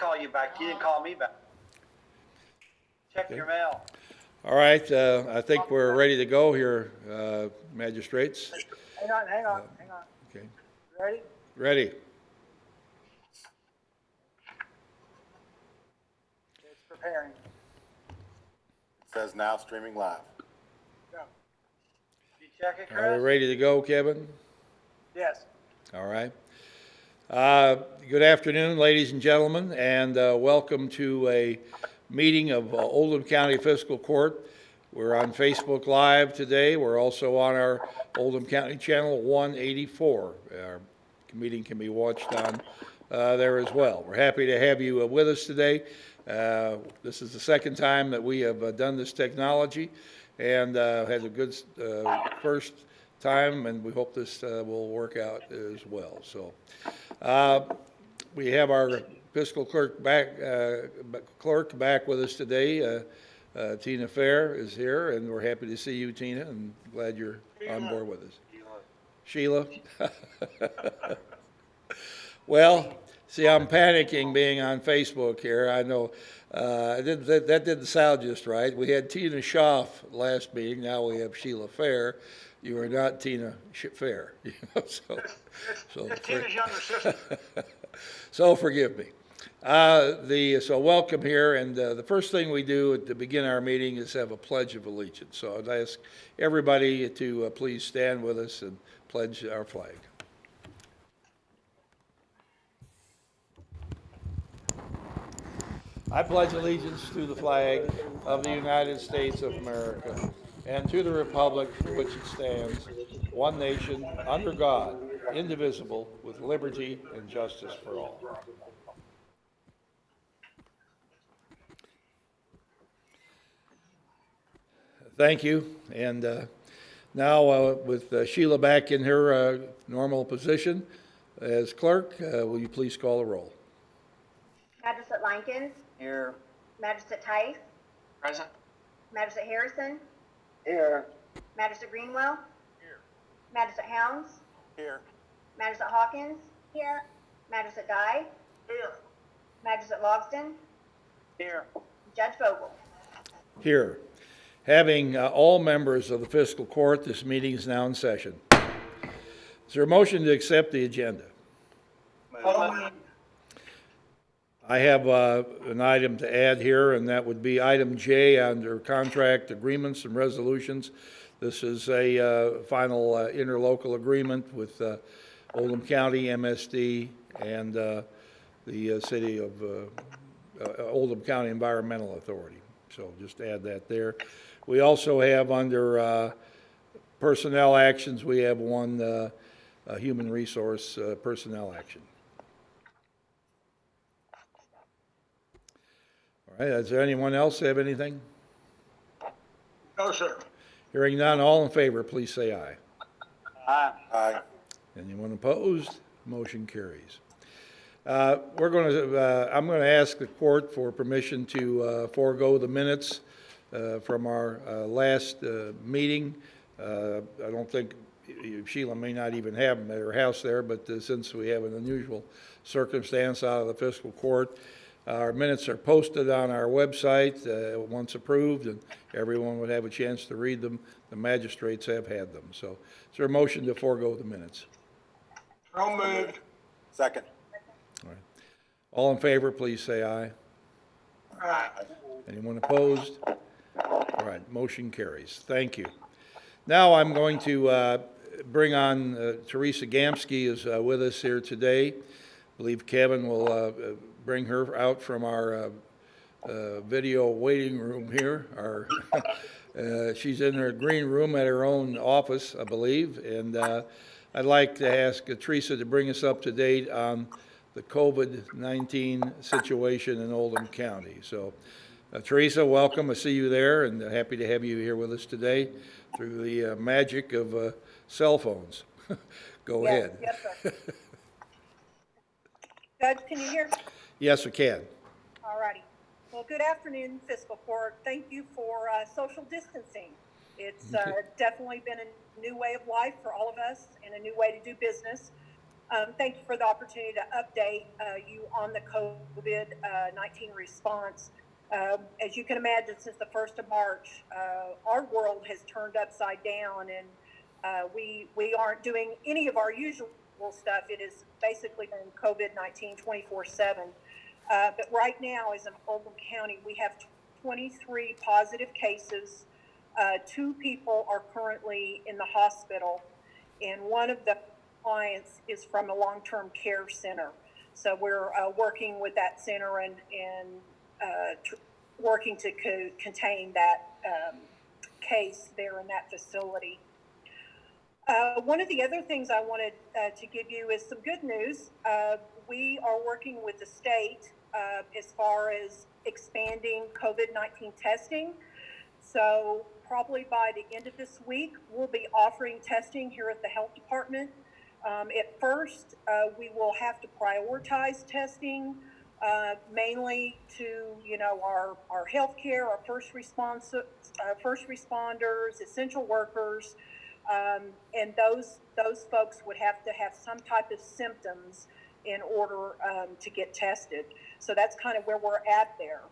call you back. You didn't call me back. Check your mail. All right, I think we're ready to go here, magistrates. Hang on. Okay, Ready? ready. It's preparing. It says now streaming live. Go. Did you check it, Are we Chris? ready to go, Kevin? Yes. All right. Good afternoon, ladies and gentlemen, and welcome to a meeting of Oldham County Fiscal Court. We're on Facebook Live today. We're also on our Oldham County Channel 184. Our meeting can be watched on there as well. We're happy to have you with us today. This is the second time that we have done this technology and had a good first time, and we hope this will work out as well. So we have our fiscal clerk back with us today. Tina Fair is here, and we're happy to see you, Tina, and glad you're on board with us. Sheila? Well, see, I'm panicking being on Facebook here. I know that didn't sound just right. We had Tina Schaaf last meeting. Now we have Sheila Fair. You are not Tina Fair. You know, so Tina's younger sister. So forgive me. So welcome here, and the first thing we do to begin our meeting is have a Pledge of Allegiance. So I'd ask everybody to please stand with us and pledge our flag. I pledge allegiance to the flag of the United States of America and to the republic for which it stands, one nation, under God, indivisible, with liberty and justice for all. Thank you. And now with Sheila back in her normal position as clerk, will you please call the roll? Magistrate Lankins. Here. Magistrate Tice. Present. Magistrate Harrison. Here. Magistrate Greenwell. Here. Magistrate Helms. Here. Magistrate Hawkins. Here. Magistrate Guy. Here. Magistrate Logston. Here. Judge Vogel. Here. Having all members of the fiscal court, this meeting is now in session. Is there a motion to accept the agenda? I have an item to add here, and that would be item J under contract agreements and resolutions. This is a final interlocal agreement with Oldham County, MSD, and the city of Oldham County Environmental Authority. So just add that there. We also have under personnel actions, we have one human resource personnel action. All right, does there anyone else have anything? No, sir. Hearing none, all in favor, please say aye. Aye. Aye. Anyone opposed? Motion carries. I'm going to ask the court for permission to forego the minutes from our last meeting. I don't think Sheila may not even have them at her house there, but since we have an unusual circumstance out of the fiscal court, our minutes are posted on our website once approved, and everyone would have a chance to read them. The magistrates have had them. So is there a motion to forego the minutes? So moved. Second. All right. All in favor, please say aye. Aye. Anyone opposed? All right, motion carries. Thank you. Now I'm going to bring on Teresa Gamsky is with us here today. I believe Kevin will bring her out from our video waiting room here. She's in her green room at her own office, I believe, and I'd like to ask Teresa to bring us up to date on the COVID-19 situation in Oldham County. So, Teresa, welcome. I see you there, and happy to have you here with us today through the magic of cell phones. Go ahead. Yes, sir. Judge, can you hear me? Yes, we can. All righty. Well, good afternoon, Fiscal Court. Thank you for social distancing. It's definitely been a new way of life for all of us and a new way to do business. Thank you for the opportunity to update you on the COVID-19 response. As you can imagine, since the 1st of March, our world has turned upside down, and we aren't doing any of our usual stuff. It has basically been COVID-19 24/7. But right now, as in Oldham County, we have 23 positive cases. 2 people are currently in the hospital, and one of the clients is from a long-term care center. So we're working with that center and working to contain that case there in that facility. One of the other things I wanted to give you is some good news. We are working with the state as far as expanding COVID-19 testing. So probably by the end of this week, we'll be offering testing here at the health department. At first, we will have to prioritize testing mainly to, our healthcare, our first responders, essential workers, and those folks would have to have some type of symptoms in order to get tested. So that's kind of where we're at there.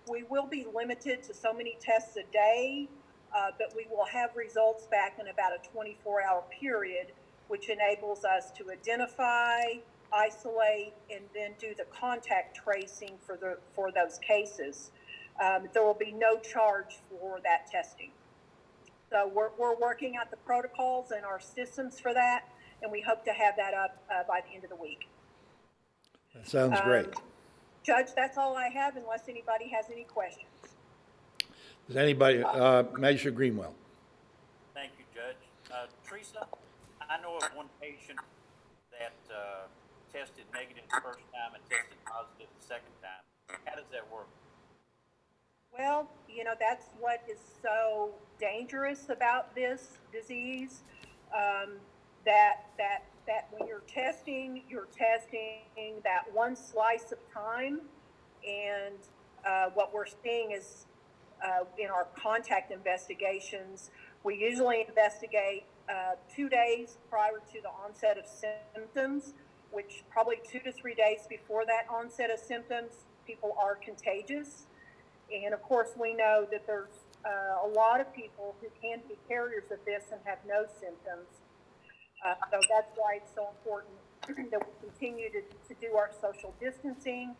We will be limited to so many tests a day, but we will have results back in about a 24-hour period, which enables us to identify, isolate, and then do the contact tracing for those cases. There will be no charge for that testing. So we're working out the protocols and our systems for that, and we hope to have that up by the end of the week. That sounds great. Judge, that's all I have unless anybody has any questions. Does anybody, Magistrate Greenwell? Thank you, Judge. Teresa, I know of one patient that tested negative the first time and tested positive the second time. How does that work? Well, that's what is so dangerous about this disease, that when you're testing that one slice of time. And what we're seeing is in our contact investigations, we usually investigate 2 days prior to the onset of symptoms, which probably 2 to 3 days before that onset of symptoms, people are contagious. And of course, we know that there's a lot of people who can be carriers of this and have no symptoms. So that's why it's so important that we continue to do our social distancing,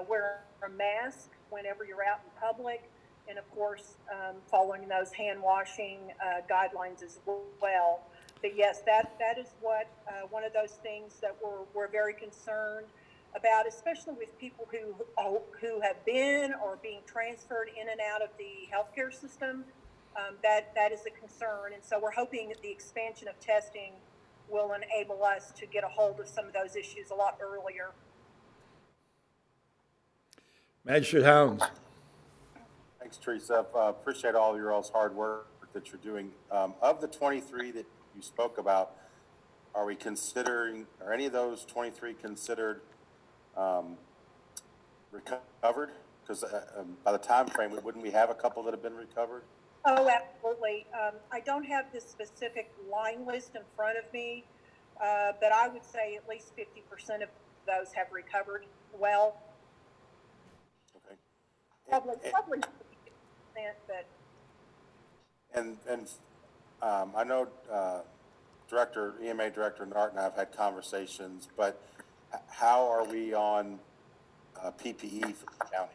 wear a mask whenever you're out in public, and of course, following those hand washing guidelines as well. But yes, that is what one of those things that we're very concerned about, especially with people who have been or being transferred in and out of the healthcare system. That is a concern, and so we're hoping that the expansion of testing will enable us to get a hold of some of those issues a lot earlier. Magistrate Hounds? Thanks, Teresa. Appreciate all your all's hard work that you're doing. Of the 23 that you spoke about, are any of those 23 considered recovered? Because by the time frame, wouldn't we have a couple that have been recovered? Oh, absolutely. I don't have the specific line list in front of me, but I would say at least 50% of those have recovered well. Okay. Probably 50%, but. And I know EMA Director Nart and I have had conversations, but how are we on PPE for the county?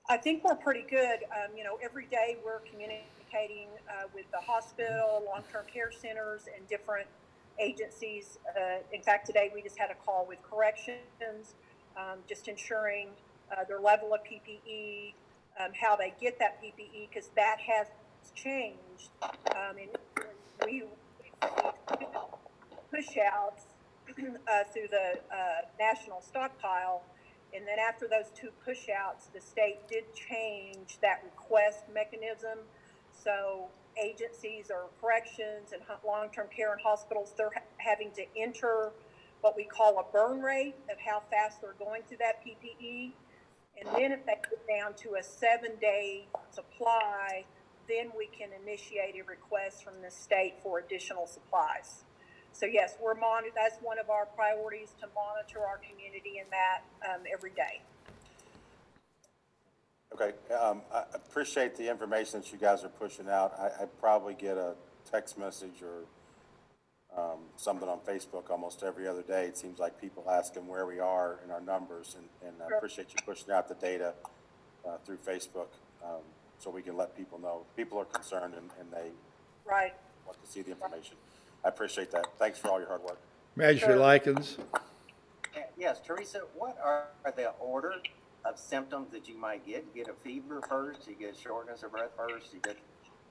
I think we're pretty good. Every day we're communicating with the hospital, long-term care centers, and different agencies. In fact, today we just had a call with corrections, just ensuring their level of PPE, how they get that PPE, because that has changed. And we push outs through the national stockpile. And then after those 2 push-outs, the state did change that request mechanism. So agencies or corrections and long-term care and hospitals, they're having to enter what we call a burn rate of how fast they're going through that PPE. And then if they get down to a 7-day supply, then we can initiate a request from the state for additional supplies. So yes, that's one of our priorities, to monitor our community in that, every day. Okay, I appreciate the information that you guys are pushing out. I probably get a text message or something on Facebook almost every other day. It seems like people asking where we are in our numbers, and I appreciate you pushing out the data through Facebook, so we can let people know. People are concerned, and they Right. want to see the information. I appreciate that. Thanks for all your hard work. Magistrate Sure. Likens? Yes, Teresa, what are the order of symptoms that you might get? You get a fever first, you get shortness of breath first, you get,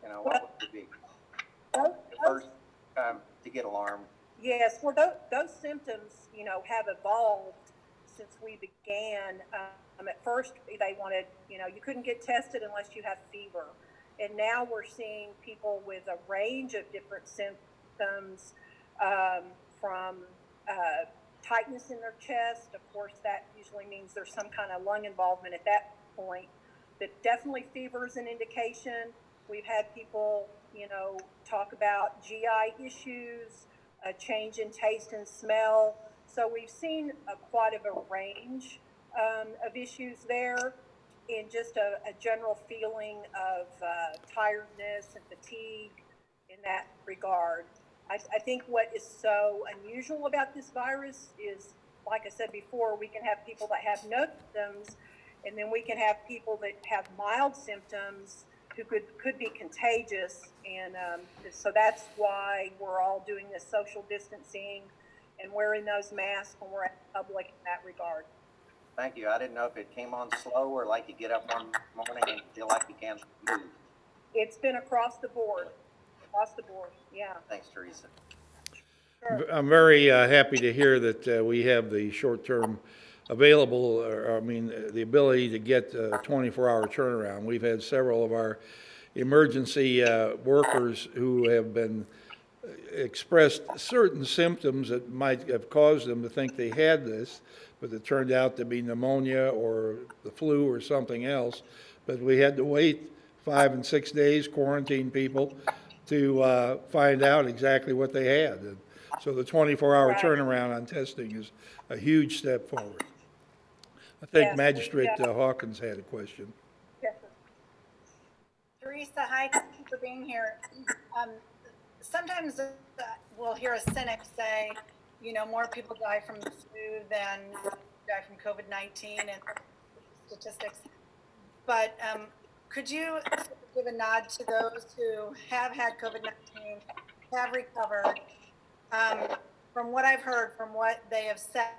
what would it be? First, to get alarmed. Yes, well, those symptoms, have evolved since we began. At first, they wanted, you couldn't get tested unless you have fever. And now we're seeing people with a range of different symptoms, from tightness in their chest. Of course, that usually means there's some kind of lung involvement at that point. But definitely fever is an indication. We've had people, talk about GI issues, a change in taste and smell. So we've seen quite of a range of issues there, in just a general feeling of tiredness and fatigue in that regard. I think what is so unusual about this virus is, like I said before, we can have people that have no symptoms, and then we can have people that have mild symptoms who could be contagious. And so that's why we're all doing this social distancing and wearing those masks when we're at public in that regard. Thank you. I didn't know if it came on slow or like you get up one morning and feel like you can't move. It's been across the board, yeah. Thanks, Teresa. Sure. I'm very happy to hear that we have the short-term available, the ability to get a 24-hour turnaround. We've had several of our emergency workers who have been expressed certain symptoms that might have caused them to think they had this, but it turned out to be pneumonia or the flu or something else. But we had to wait 5 and 6 days, quarantine people, to find out exactly what they had. And so the 24-hour Right. turnaround on testing is a huge step forward. I think Yes, Magistrate Hawkins had a question. Yes. Teresa, hi, thank you for being here. Sometimes we'll hear a cynic say, more people die from the flu than die from COVID-19 and statistics. But could you give a nod to those who have had COVID-19, have recovered? From what I've heard, from what they have said,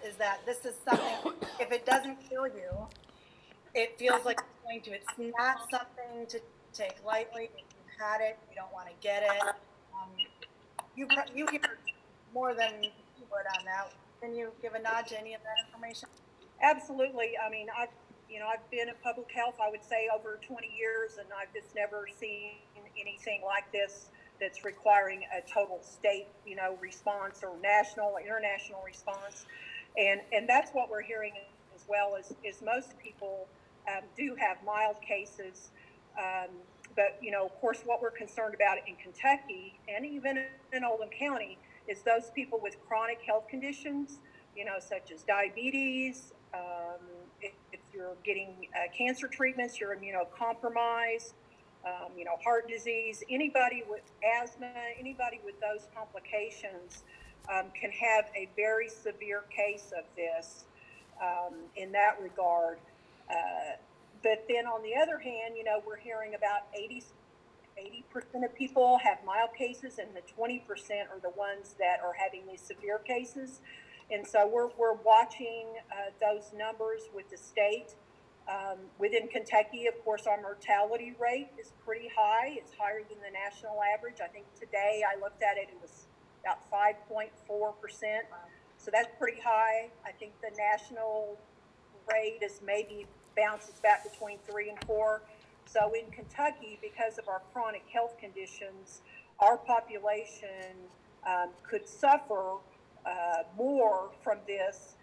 is that this is something, if it doesn't kill you, it feels like it's going to. It's not something to take lightly. If you've had it, you don't want to get it. You hear more than you would on that. Can you give a nod to any of that information? Absolutely. I mean, I've been in public health, I would say, over 20 years, and I've just never seen anything like this that's requiring a total state, response, or national or international response. And that's what we're hearing as well, is most people do have mild cases. But, of course, what we're concerned about in Kentucky and even in Oldham County is those people with chronic health conditions, such as diabetes. If you're getting cancer treatments, you're immunocompromised, heart disease, anybody with asthma, anybody with those complications can have a very severe case of this in that regard. But then on the other hand, we're hearing about 80% of people have mild cases, and the 20% are the ones that are having these severe cases. And so we're watching those numbers with the state. Within Kentucky, of course, our mortality rate is pretty high. It's higher than the national average. I think today I looked at it, it was about 5.4%. So that's pretty high. I think the national rate is maybe bounces back between 3 and 4. So in Kentucky, because of our chronic health conditions, our population could suffer more from this.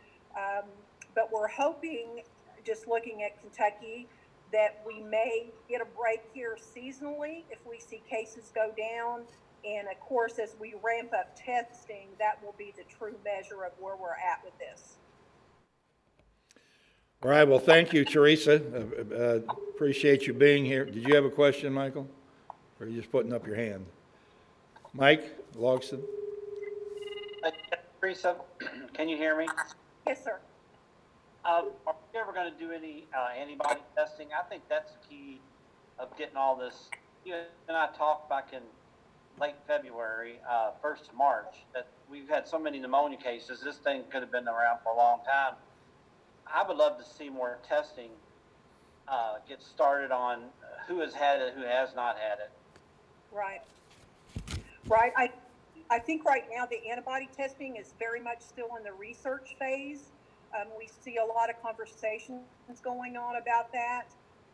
But we're hoping, just looking at Kentucky, that we may get a break here seasonally if we see cases go down. And of course, as we ramp up testing, that will be the true measure of where we're at with this. All right, well, thank you, Teresa. Appreciate you being here. Did you have a question, Michael? Or are you just putting up your hand? Mike Logston? Teresa, can you hear me? Yes, sir. Are we ever going to do any antibody testing? I think that's the key of getting all this. You and I talked back in late February, 1st of March, that we've had so many pneumonia cases. This thing could have been around for a long time. I would love to see more testing get started on who has had it, who has not had it. Right. Right. I think right now the antibody testing is very much still in the research phase. We see a lot of conversations going on about that.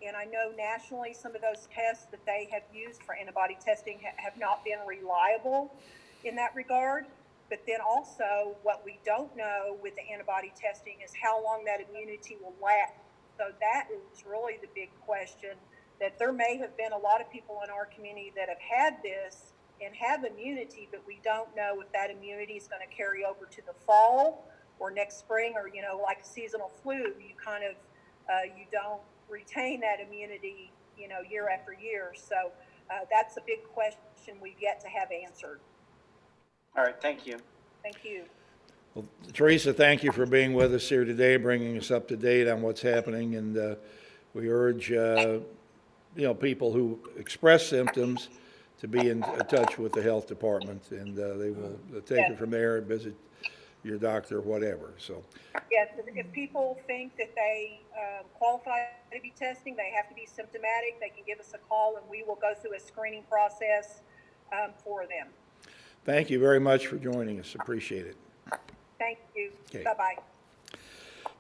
And I know nationally some of those tests that they have used for antibody testing have not been reliable in that regard. But then also what we don't know with the antibody testing is how long that immunity will last. So that is really the big question, that there may have been a lot of people in our community that have had this and have immunity, but we don't know if that immunity is going to carry over to the fall or next spring, or, you know, like a seasonal flu, you kind of, you don't retain that immunity, you know, year after year. So that's a big question we've yet to have answered. All right, thank you. Thank you. Well, Teresa, thank you for being with us here today, bringing us up to date on what's happening. And we urge, people who express symptoms to be in touch with the health department, and they will take it from there and visit your doctor, whatever. So. Yes, if people think that they qualify to be testing, they have to be symptomatic, they can give us a call and we will go through a screening process for them. Thank you very much for joining us. Appreciate it. Thank you. Okay. Bye-bye.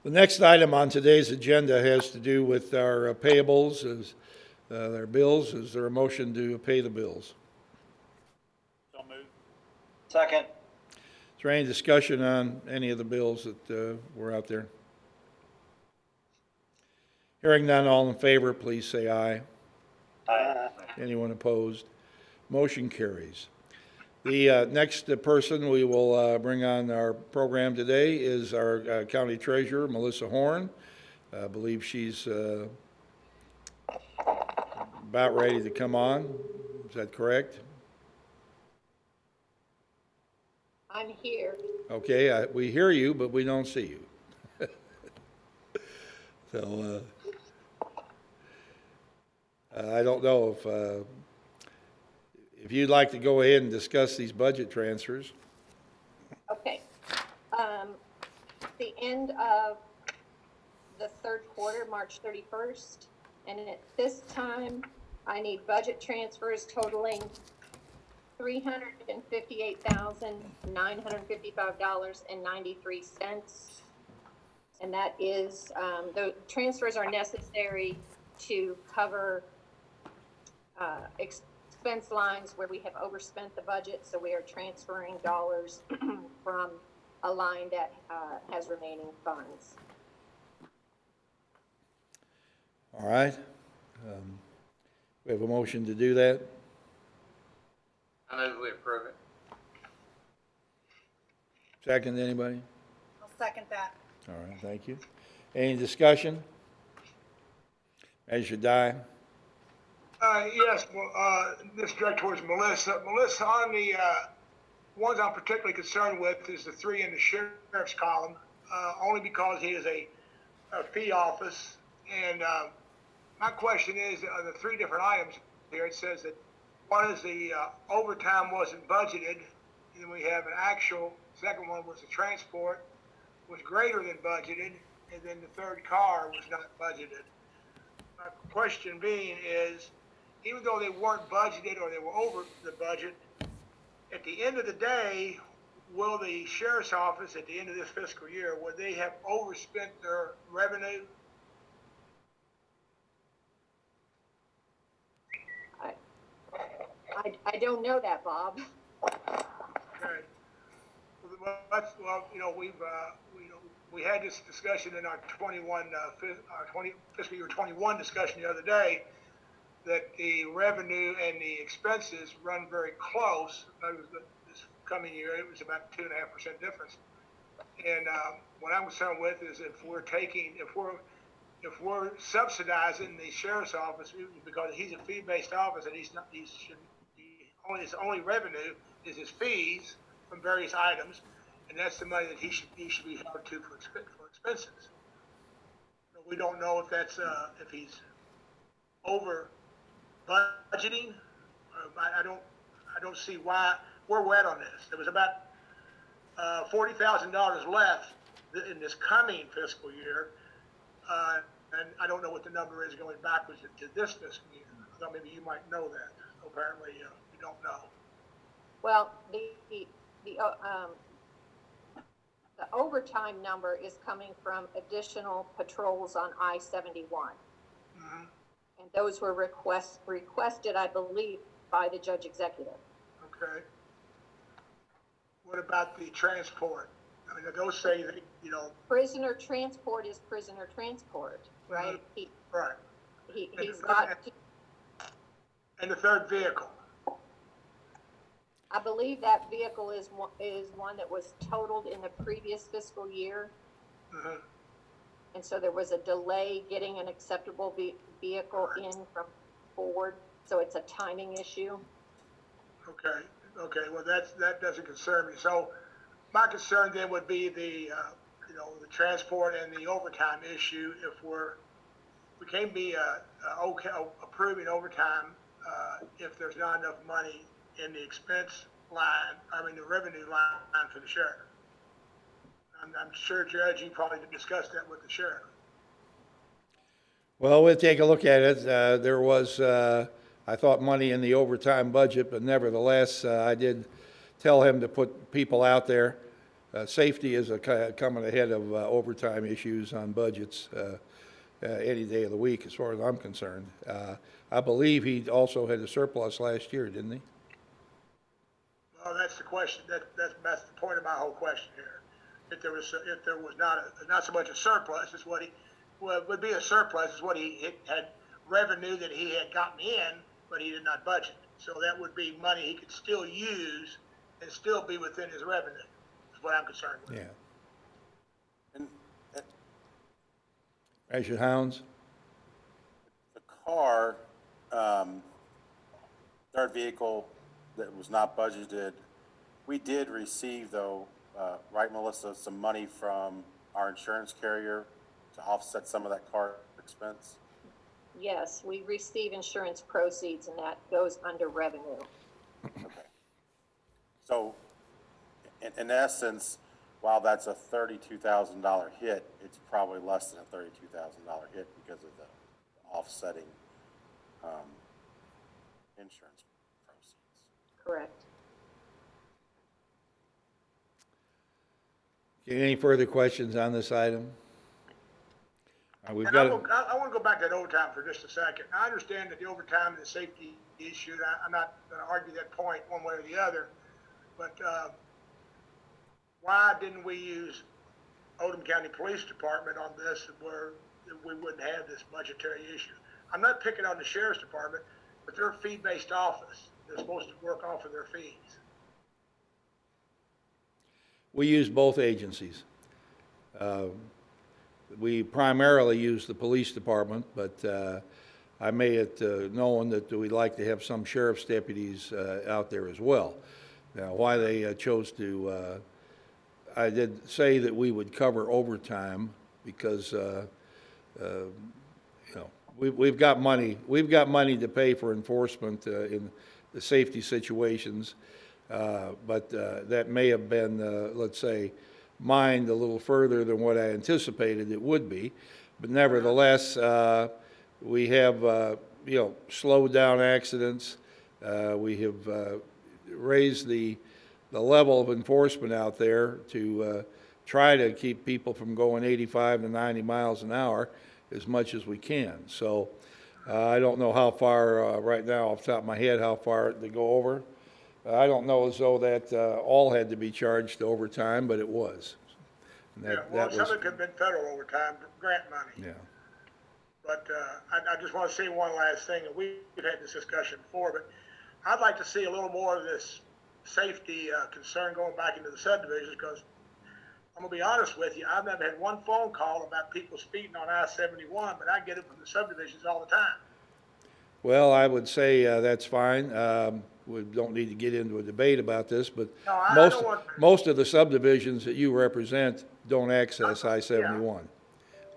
The next item on today's agenda has to do with our payables, our bills. Is there a motion to pay the bills? So moved. Second. Is there any discussion on any of the bills that were out there? Hearing none, all in favor, please say aye. Aye. Anyone opposed? Motion carries. The next person we will bring on our program today is our County Treasurer, Melissa Horn. I believe she's about ready to come on. Is that correct? I'm here. Okay, we hear you, but we don't see you. So I don't know if you'd like to go ahead and discuss these budget transfers. Okay. The end of the third quarter, March 31st, and at this time, I need budget transfers totaling $358,955.93. And that is, the transfers are necessary to cover expense lines where we have overspent the budget, so we are transferring dollars from a line that has remaining funds. All right. We have a motion to do that. I move we approve it. Second, anybody? I'll second that. All right, thank you. Any discussion? As you die. Yes, well, this is directed towards Melissa. Melissa, on the ones I'm particularly concerned with is the three in the sheriff's column, only because he is a fee office. And my question is, the three different items here, it says that one is the overtime wasn't budgeted, and then we have an actual, second one was the transport was greater than budgeted, and then the third car was not budgeted. My question being is, even though they weren't budgeted or they were over the budget, at the end of the day, will the sheriff's office at the end of this fiscal year, would they have overspent their revenue? I don't know that, Bob. Okay. Well, we had this discussion in our fiscal year 21 discussion the other day. that the revenue and the expenses run very close. This coming year, it was about 2.5% difference. And what I'm concerned with is if we're subsidizing the sheriff's office because he's a fee-based office and his only revenue is his fees from various items, and that's the money that he should be held to for expenses. But we don't know if that's if he's over budgeting. I don't see why where we're at on this. There was about $40,000 left in this coming fiscal year, and I don't know what the number is going backwards to this fiscal year. So maybe you might know that. Apparently, you don't know. Well, the overtime number is coming from additional patrols on I-71. Mm-hmm. And those were requested, I believe, by the judge executive. Okay. What about the transport? I mean, those say that, Prisoner transport is prisoner transport, right? Mm-hmm. Right. He's got to, and the third vehicle. I believe that vehicle is one that was totaled in the previous fiscal year. Mm-hmm. And so there was a delay getting an acceptable vehicle in from Ford. So it's a timing issue. Okay. Well, that doesn't concern me. So my concern then would be the transport and the overtime issue. If we can't be approving overtime if there's not enough money in the expense line, the revenue line for the sheriff. I'm sure, Judge, you probably discussed that with the sheriff. Well, we'll take a look at it. There was, I thought, money in the overtime budget, but nevertheless, I did tell him to put people out there. Safety is coming ahead of overtime issues on budgets any day of the week, as far as I'm concerned. I believe he also had a surplus last year, didn't he? Well, that's the question. That's the point of my whole question here. If there was not so much a surplus, is what would be a surplus is what he had revenue that he had gotten in, but he did not budget. So that would be money he could still use and still be within his revenue. Is what I'm concerned with. Yeah. And As your hounds? the car, third vehicle that was not budgeted, we did receive though, right, Melissa, some money from our insurance carrier to offset some of that car expense? Yes, we receive insurance proceeds and that goes under revenue. Okay. So, in essence, while that's a $32,000 hit, it's probably less than a $32,000 hit because of the offsetting insurance proceeds. Correct. Okay, any further questions on this item? We've And got. I want to go back to that overtime for just a second. Now, I understand that the overtime is a safety issue. And I'm not going to argue that point one way or the other, but why didn't we use Oldham County Police Department on this where we wouldn't have this budgetary issue? I'm not picking on the Sheriff's Department, but they're a fee-based office. They're supposed to work off of their fees. We use both agencies. We primarily use the police department, but I made it known that we'd like to have some sheriff's deputies out there as well. Now, why they chose to, I did say that we would cover overtime because, we've got money to pay for enforcement in the safety situations, but that may have been, let's say, mined a little further than what I anticipated it would be. But nevertheless, we have, slowed down accidents. We have raised the level of enforcement out there to try to keep people from going 85 to 90 miles an hour as much as we can. So I don't know how far right now off the top of my head how far they go over. I don't know as though that all had to be charged to overtime, but it was. Some of it could have been federal overtime, grant money. Yeah. But I just want to say one last thing, and we've had this discussion before, but I'd like to see a little more of this safety concern going back into the subdivisions, because I'm gonna be honest with you, I've never had one phone call about people speeding on I-71, but I get it from the subdivisions all the time. Well, I would say that's fine. We don't need to get into a debate about this, but No, I most, don't want. most of the subdivisions that you represent don't access Yeah. I-71.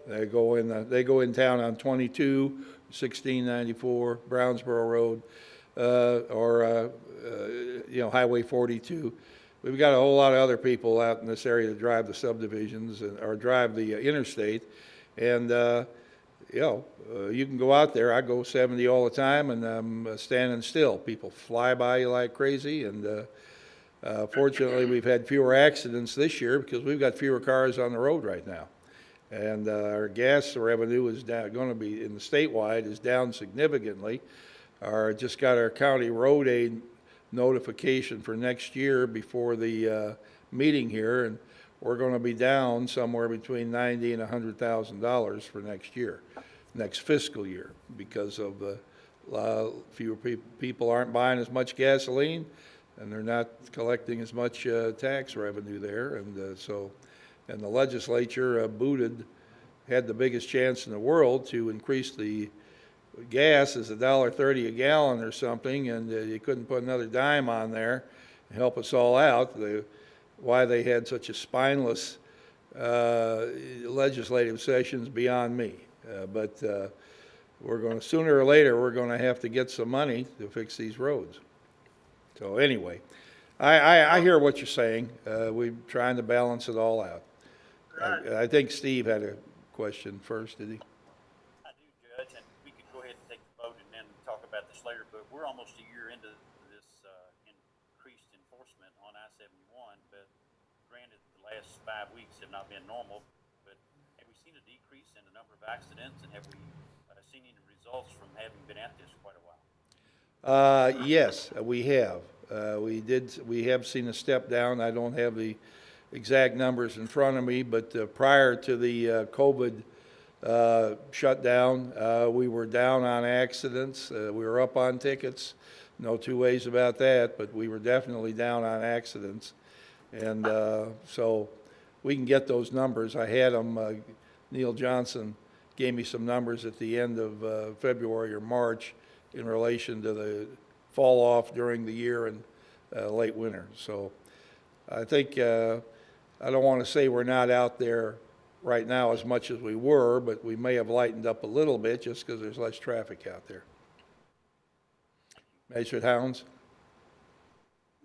They go in town on 22, 1694, Brownsboro Road, or Highway 42. We've got a whole lot of other people out in this area that drive the subdivisions or drive the interstate, and you can go out there. I go 70 all the time, and I'm standing still. People fly by you like crazy, and fortunately, we've had fewer accidents this year because we've got fewer cars on the road right now. And our gas revenue is going to be, in the statewide, is down significantly. Just got our county road aid notification for next year before the meeting here, and we're going to be down somewhere between $90,000 and $100,000 for next year, next fiscal year, because of fewer people aren't buying as much gasoline, and they're not collecting as much tax revenue there, and the legislature had the biggest chance in the world to increase the gas is $1.30 a gallon or something, and you couldn't put another dime on there and help us all out. Why they had such a spineless legislative session's beyond me. But sooner or later, we're going to have to get some money to fix these roads. So anyway, I hear what you're saying. We're trying to balance it all out. I think Steve had a question first, did he? I do, Judge, and we could go ahead and take the vote and then talk about this later, but we're almost a year into this increased enforcement on I-71, but granted, the last 5 weeks have not been normal, but have we seen a decrease in the number of accidents, and have we seen any results from having been at this quite a while? Yes, we have. We have seen a step down. I don't have the exact numbers in front of me, but prior to the COVID shutdown, we were down on accidents. We were up on tickets. No two ways about that, but we were definitely down on accidents. And so we can get those numbers. I had them. Neil Johnson gave me some numbers at the end of February or March in relation to the fall off during the year and late winter. So I think I don't want to say we're not out there right now as much as we were, but we may have lightened up a little bit just because there's less traffic out there. Magistrate Hounds?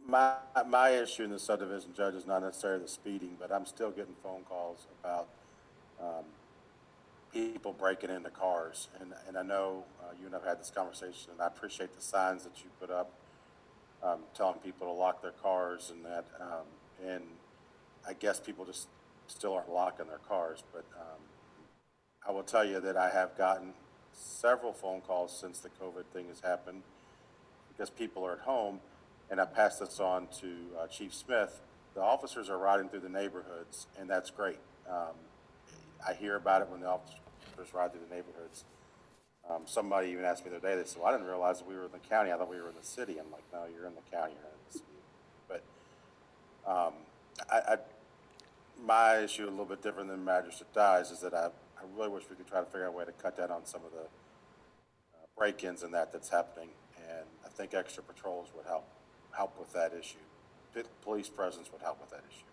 My issue in the subdivision, Judge, is not necessarily the speeding, but I'm still getting phone calls about people breaking into cars. And I know you and I have had this conversation, and I appreciate the signs that you put up telling people to lock their cars and that. And I guess people just still aren't locking their cars. But I will tell you that I have gotten several phone calls since the COVID thing has happened because people are at home. And I passed this on to Chief Smith. The officers are riding through the neighborhoods, and that's great. I hear about it when the officers ride through the neighborhoods. Somebody even asked me the other day, they said, well, I didn't realize that we were in the county. I thought we were in the city. I'm like, no, you're in the county, you're in the city. But my issue, a little bit different than Magistrate Dies, is that I really wish we could try to figure out a way to cut that on some of the break-ins and that's happening. And I think extra patrols would help with that issue. Police presence would help with that issue.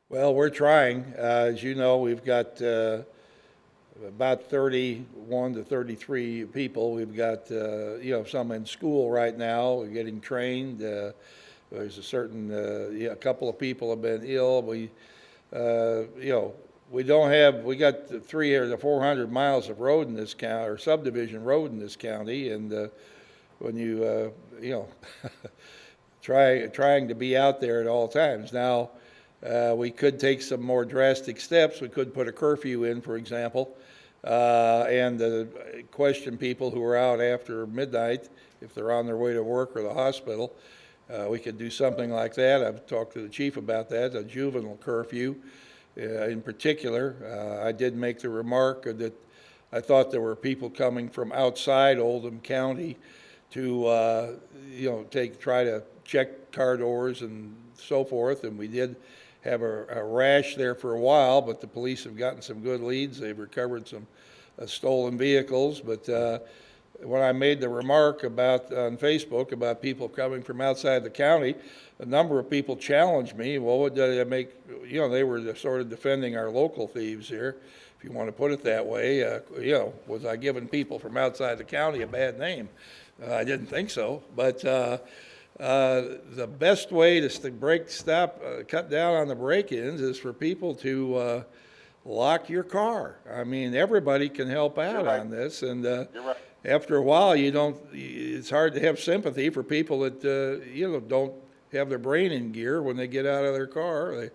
Well, we're trying. As you know, we've got about 31 to 33 people. We've got, some in school right now. We're getting trained. There's a couple of people have been ill. We got 300 to 400 miles of road in this county, or subdivision road in this county, and when you, trying to be out there at all times. Now, we could take some more drastic steps. We could put a curfew in, for example, and question people who are out after midnight if they're on their way to work or the hospital. We could do something like that. I've talked to the chief about that, a juvenile curfew in particular. I did make the remark that I thought there were people coming from outside Oldham County to, try to check car doors and so forth, and we did have a rash there for a while, but the police have gotten some good leads. They've recovered some stolen vehicles, but when I made the remark about on Facebook about people coming from outside the county, a number of people challenged me. Well, what did I make? They were sort of defending our local thieves here, if you want to put it that way. Was I giving people from outside the county a bad name? I didn't think so, but the best way to cut down on the break-ins is for people to lock your car. I mean, everybody can help out on this, and You're right. after a while, it's hard to have sympathy for people that, don't have their brain in gear when they get out of their car.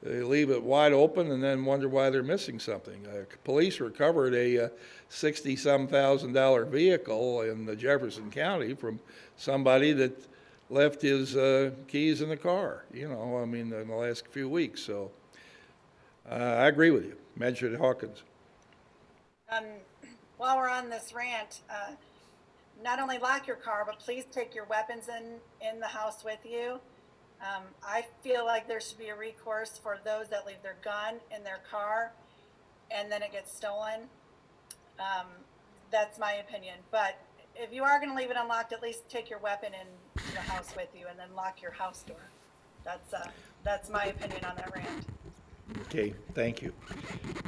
They leave it wide open and then wonder why they're missing something. Police recovered a $60-some thousand vehicle in the Jefferson County from somebody that left his keys in the car, in the last few weeks. So I agree with you. Magistrate Hawkins. While we're on this rant, not only lock your car, but please take your weapons in the house with you. I feel like there should be a recourse for those that leave their gun in their car and then it gets stolen. That's my opinion. But if you are going to leave it unlocked, at least take your weapon in the house with you and then lock your house door. That's my opinion on that rant. Okay, thank you.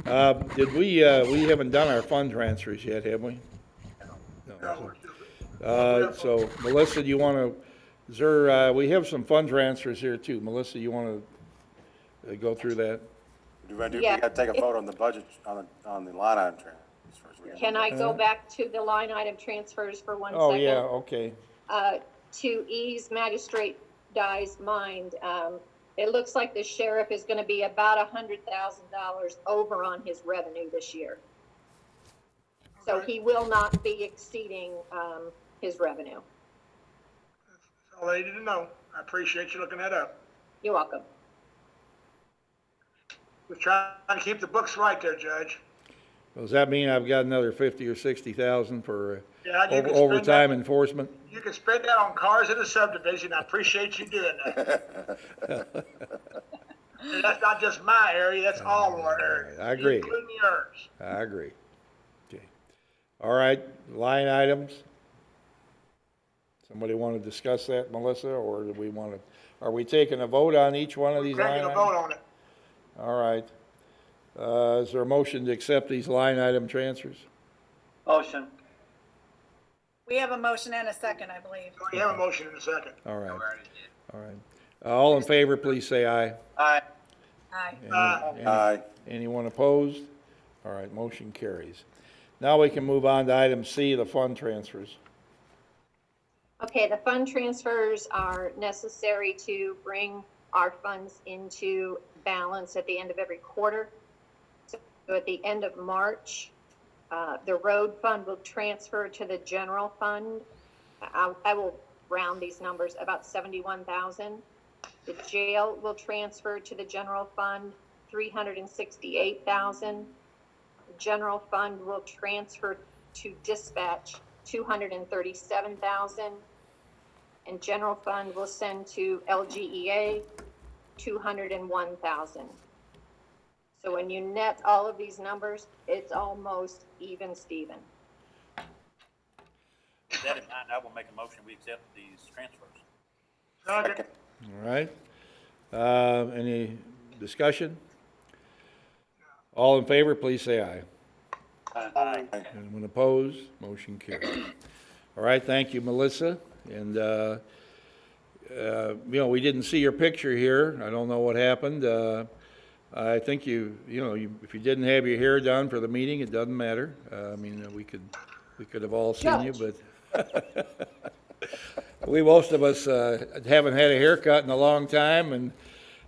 We haven't done our fund transfers yet, have we? No. So Melissa, do you want to, we have some fund transfers here too. Melissa, you want to go through that? We got Yeah. to take a vote on the budget, on the line item transfers. Can I go back to the line item transfers for 1 second? Oh, yeah, okay. To ease Magistrate Dye's mind, it looks like the sheriff is going to be about $100,000 over on his revenue this year. So he will not be exceeding his revenue. That's all I needed to know. I appreciate you looking that up. You're welcome. We're trying to keep the books right there, Judge. Does that mean I've got another 50 or 60,000 for Yeah, you can spend overtime that. enforcement? You can spend that on cars in the subdivision. I appreciate you doing that. And that's not just my area, that's all of our areas. I agree. Including yours. I agree. Okay. All right, line items. Somebody want to discuss that, Melissa, or do we want to, are we taking a vote on each one of these line Taking items? a vote on it. All right. Is there a motion to accept these line item transfers? Motion. We have a motion and a second, I believe. We have a motion in a second. All right. All right. All in favor, please say aye. Aye. Aye. Aye. Anyone opposed? All right, motion carries. Now we can move on to item C, the fund transfers. Okay, the fund transfers are necessary to bring our funds into balance at the end of every quarter. So at the end of March, the road fund will transfer to the general fund. I will round these numbers, about 71,000. The jail will transfer to the general fund, 368,000. The general fund will transfer to dispatch, 237,000. And general fund will send to LGEA, 201,000. So when you net all of these numbers, it's almost even, Steven. With that in mind, I will make a motion, we accept these transfers. Second. All right. Any discussion? All in favor, please say aye. Aye. Anyone opposed? Motion carries. All right, thank you, Melissa. And, we didn't see your picture here. I don't know what happened. I think if you didn't have your hair done for the meeting, it doesn't matter. We could have all seen you, but most of us haven't had a haircut in a long time, and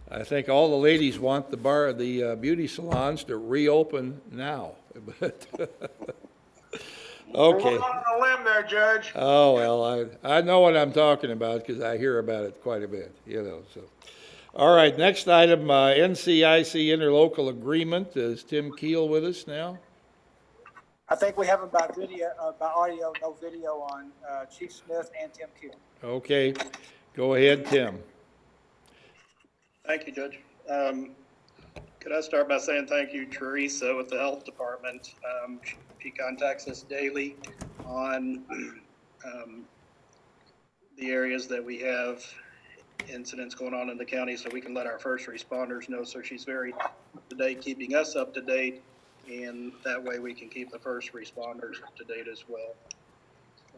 I think all the ladies want the beauty salons to reopen now. But okay. We're on a limb there, Judge. Oh, well, I know what I'm talking about because I hear about it quite a bit, so. All right, next item, NCIC interlocal agreement. Is Tim Keel with us now? I think we have them by video, by audio, no video on Chief Smith and Tim Q. Okay, go ahead, Tim. Thank you, Judge. Could I start by saying thank you, Teresa, with the Health Department. She contacts us daily on the areas that we have incidents going on in the county, so we can let our first responders know. So she's very up to date, keeping us up to date, and that way we can keep the first responders up to date as well. So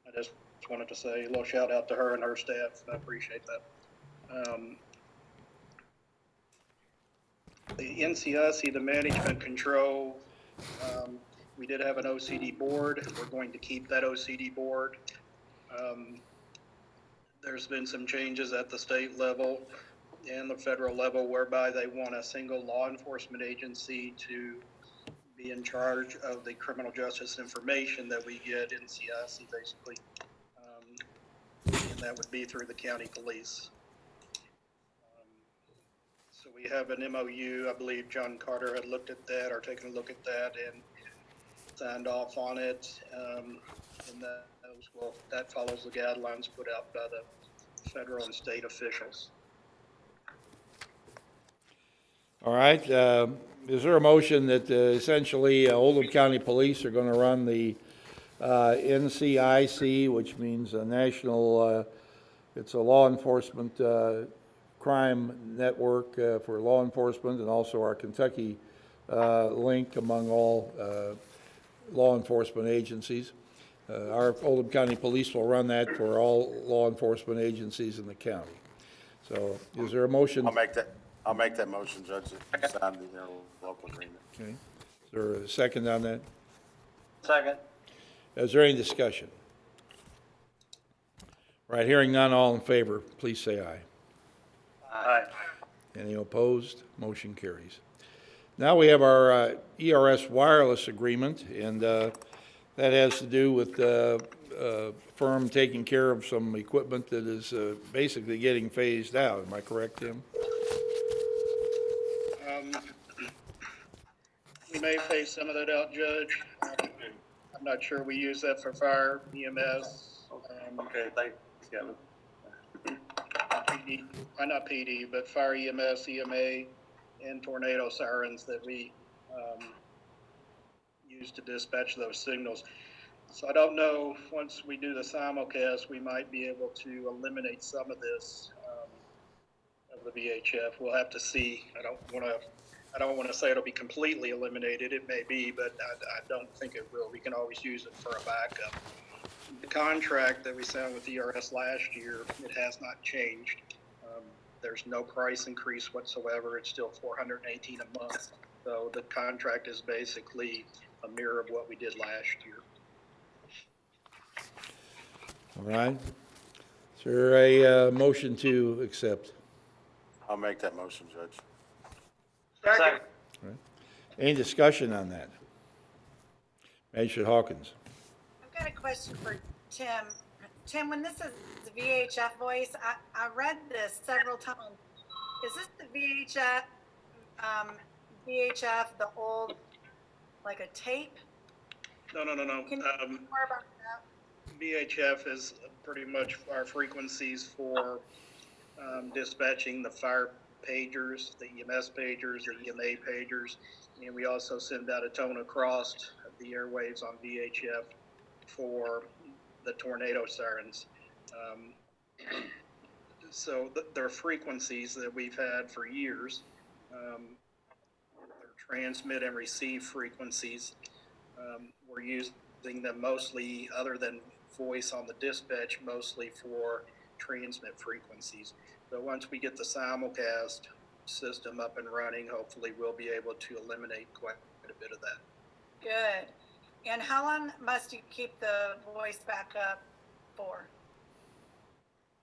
I just wanted to say a little shout out to her and her staff. I appreciate that. The NCIC, the management control, we did have an OCD board. We're going to keep that OCD board. There's been some changes at the state level and the federal level whereby they want a single law enforcement agency to be in charge of the criminal justice information that we get in NCIC, basically. And that would be through the county police. So we have an MOU. I believe John Carter had looked at that or taken a look at that and signed off on it. And that follows the guidelines put out by the federal and state officials. All right, is there a motion that essentially Oldham County Police are going to run the NCIC, which means a national, it's a law enforcement crime network for law enforcement, and also our Kentucky link among all law enforcement agencies. Our Oldham County Police will run that for all law enforcement agencies in the county. So is there a motion? I'll make that motion, Judge, that you sign the interlocal agreement. Okay. Is there a second on that? Second. Is there any discussion? Right, hearing none, all in favor, please say aye. Aye. Any opposed? Motion carries. Now we have our ERS wireless agreement, and that has to do with the firm taking care of some equipment that is basically getting phased out. Am I correct, Tim? We may phase some of that out, Judge. I'm not sure we use that for fire, EMS. Okay, thanks, Kevin. PD, not PD, but fire, EMS, EMA, and tornado sirens that we use to dispatch those signals. So I don't know, once we do the simulcast, we might be able to eliminate some of this of the VHF. We'll have to see. I don't want to say it'll be completely eliminated. It may be, but I don't think it will. We can always use it for a backup. The contract that we signed with ERS last year, it has not changed. There's no price increase whatsoever. It's still $418 a month. So the contract is basically a mirror of what we did last year. All right. Is there a motion to accept? I'll make that motion, Judge. Second. All right. Any discussion on that? Magistrate Hawkins. I've got a question for Tim. Tim, when this is the VHF voice, I read this several times. Is this the VHF, the old, like a tape? No. Can you talk more about that? VHF is pretty much our frequencies for dispatching the fire pagers, the EMS pagers, the EMA pagers, and we also send out a tone across the airwaves on VHF for the tornado sirens. So they're frequencies that we've had for years. They're transmit and receive frequencies. We're using them mostly, other than voice on the dispatch, mostly for transmit frequencies. So once we get the simulcast system up and running, hopefully we'll be able to eliminate quite a bit of that. Good. And how long must you keep the voice backup for?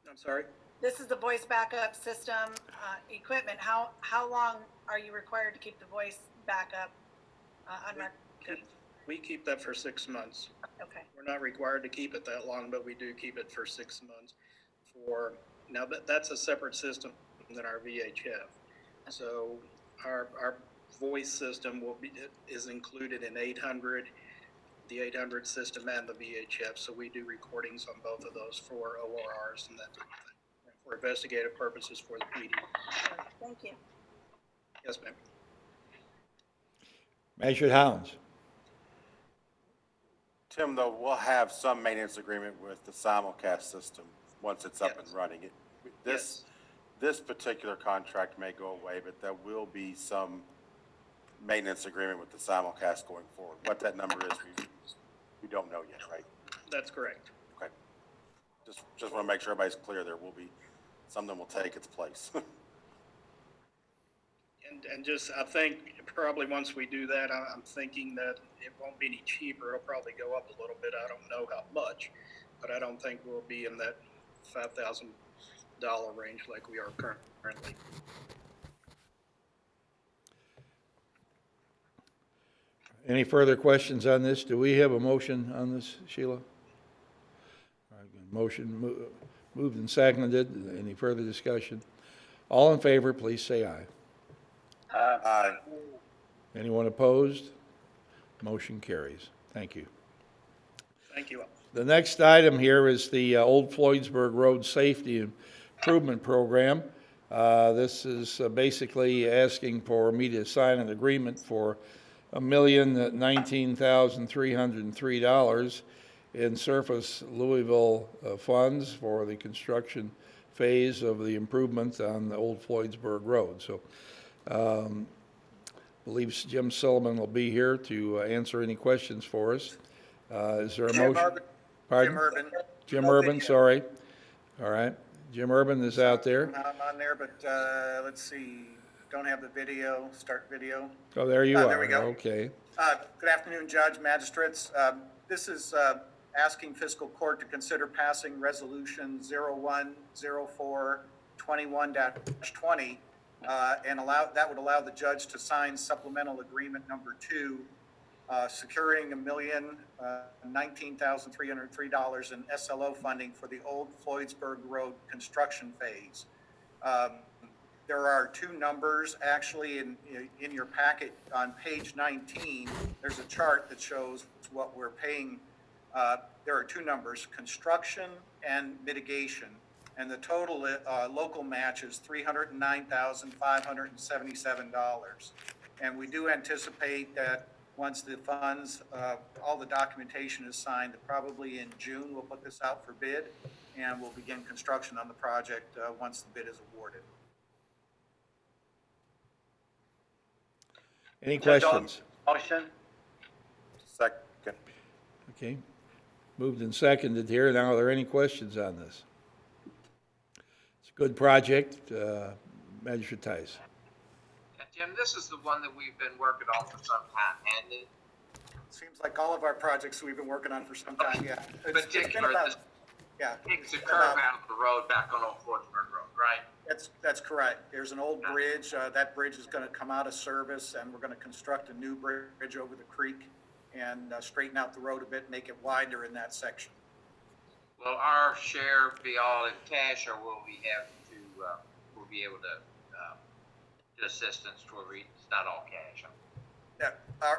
I'm sorry? This is the voice backup system equipment. How long are you required to keep the voice backup on record? We keep that for 6 months. Okay. We're not required to keep it that long, but we do keep it for 6 months. Now that's a separate system than our VHF. So our voice system is included in 800, the 800 system and the VHF. So we do recordings on both of those for ORRs and that for investigative purposes for the PD. Thank you. Yes, ma'am. Measured Hounds. Tim, though, we'll have some maintenance agreement with the simulcast system once it's up and running. This particular contract may go away, but there will be some maintenance agreement with the simulcast going forward. What that number is, we don't know yet, right? That's correct. Okay. Just want to make sure everybody's clear. There will be something will take its place. And just, I think probably once we do that, I'm thinking that it won't be any cheaper. It'll probably go up a little bit. I don't know how much, but I don't think we'll be in that $5,000 range like we are currently. Any further questions on this? Do we have a motion on this, Sheila? All right, motion moved and seconded. Any further discussion? All in favor, please say aye. Aye. Anyone opposed? Motion carries. Thank you. Thank you. The next item here is the Old Floydsburg Road Safety Improvement Program. This is basically asking for me to sign an agreement for $1,019,303 in surface Louisville funds for the construction phase of the improvement on the Old Floydsburg Road. So I believe Jim Sullivan will be here to answer any questions for us. Is there a motion? Pardon? Jim Urban. Jim Urban, sorry. All right. Jim Urban is out there. I'm on there, but let's see. Don't have the video. Start video. Oh, there you are. There we go. Okay. Good afternoon, Judge, Magistrates. This is asking Fiscal Court to consider passing Resolution 010421-20 and that would allow the judge to sign supplemental agreement number 2, securing $1,019,303 in SLO funding for the Old Floydsburg Road construction phase. There are 2 numbers actually in your packet. On page 19, there's a chart that shows what we're paying. There are 2 numbers, construction and mitigation. And the total local match is $309,577. And we do anticipate that once the funds, all the documentation is signed, probably in June, we'll put this out for bid and we'll begin construction on the project once the bid is awarded. Any questions? Motion? Second. Okay. Moved and seconded here. Now, are there any questions on this? It's a good project. Magistrate Tice. Jim, this is the one that we've been working on for some time, and it seems like all of our projects we've been working on for some time, yeah. Particular, takes the curve out of the road back on Old Floydsburg Road, right? That's correct. There's an old bridge. That bridge is going to come out of service, and we're going to construct a new bridge over the creek and straighten out the road a bit, make it wider in that section. Will our share be all in cash, or will we have to, we'll be able to get assistance to where it's not all cash? Yeah,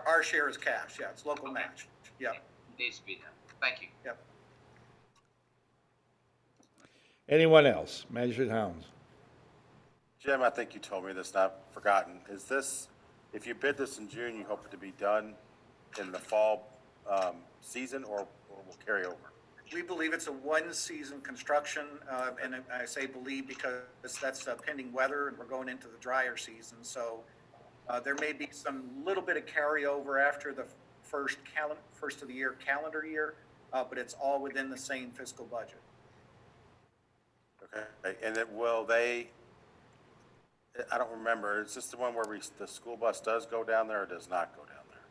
our share is cash. Yeah, it's local match. Yeah. It needs to be done. Thank you. Yep. Anyone else? Magistrate Hounds. Jim, I think you told me this, not forgotten. Is this, if you bid this in June, you hope it to be done in the fall season or will carry over? We believe it's a 1-season construction, and I say believe because that's pending weather and we're going into the drier season. So there may be some little bit of carryover after the first of the year calendar year, but it's all within the same fiscal budget. Okay, and it will they, I don't remember, is this the one where the school bus does go down there or does not go down there?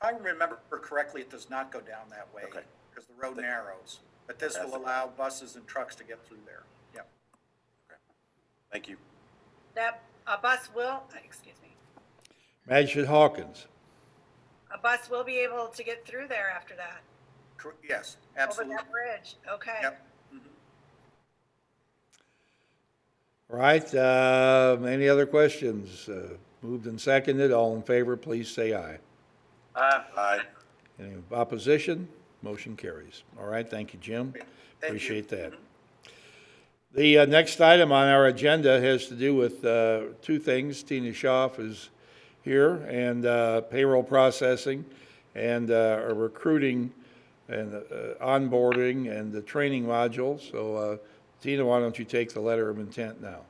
If I remember correctly, it does not go down that way. Okay. Because the road narrows, but this will allow buses and trucks to get through there. Yep. Okay. Thank you. That, a bus will, excuse me, Magistrate Hawkins. a bus will be able to get through there after that, Yes, absolutely. over that bridge, okay. Yep. All right, any other questions? Moved and seconded. All in favor, please say aye. Aye. Any opposition? Motion carries. All right, thank you, Jim. Thank you. Appreciate that. The next item on our agenda has to do with two things. Tina Schaaf is here, and payroll processing, and recruiting, and onboarding, and the training module. So, Tina, why don't you take the letter of intent now?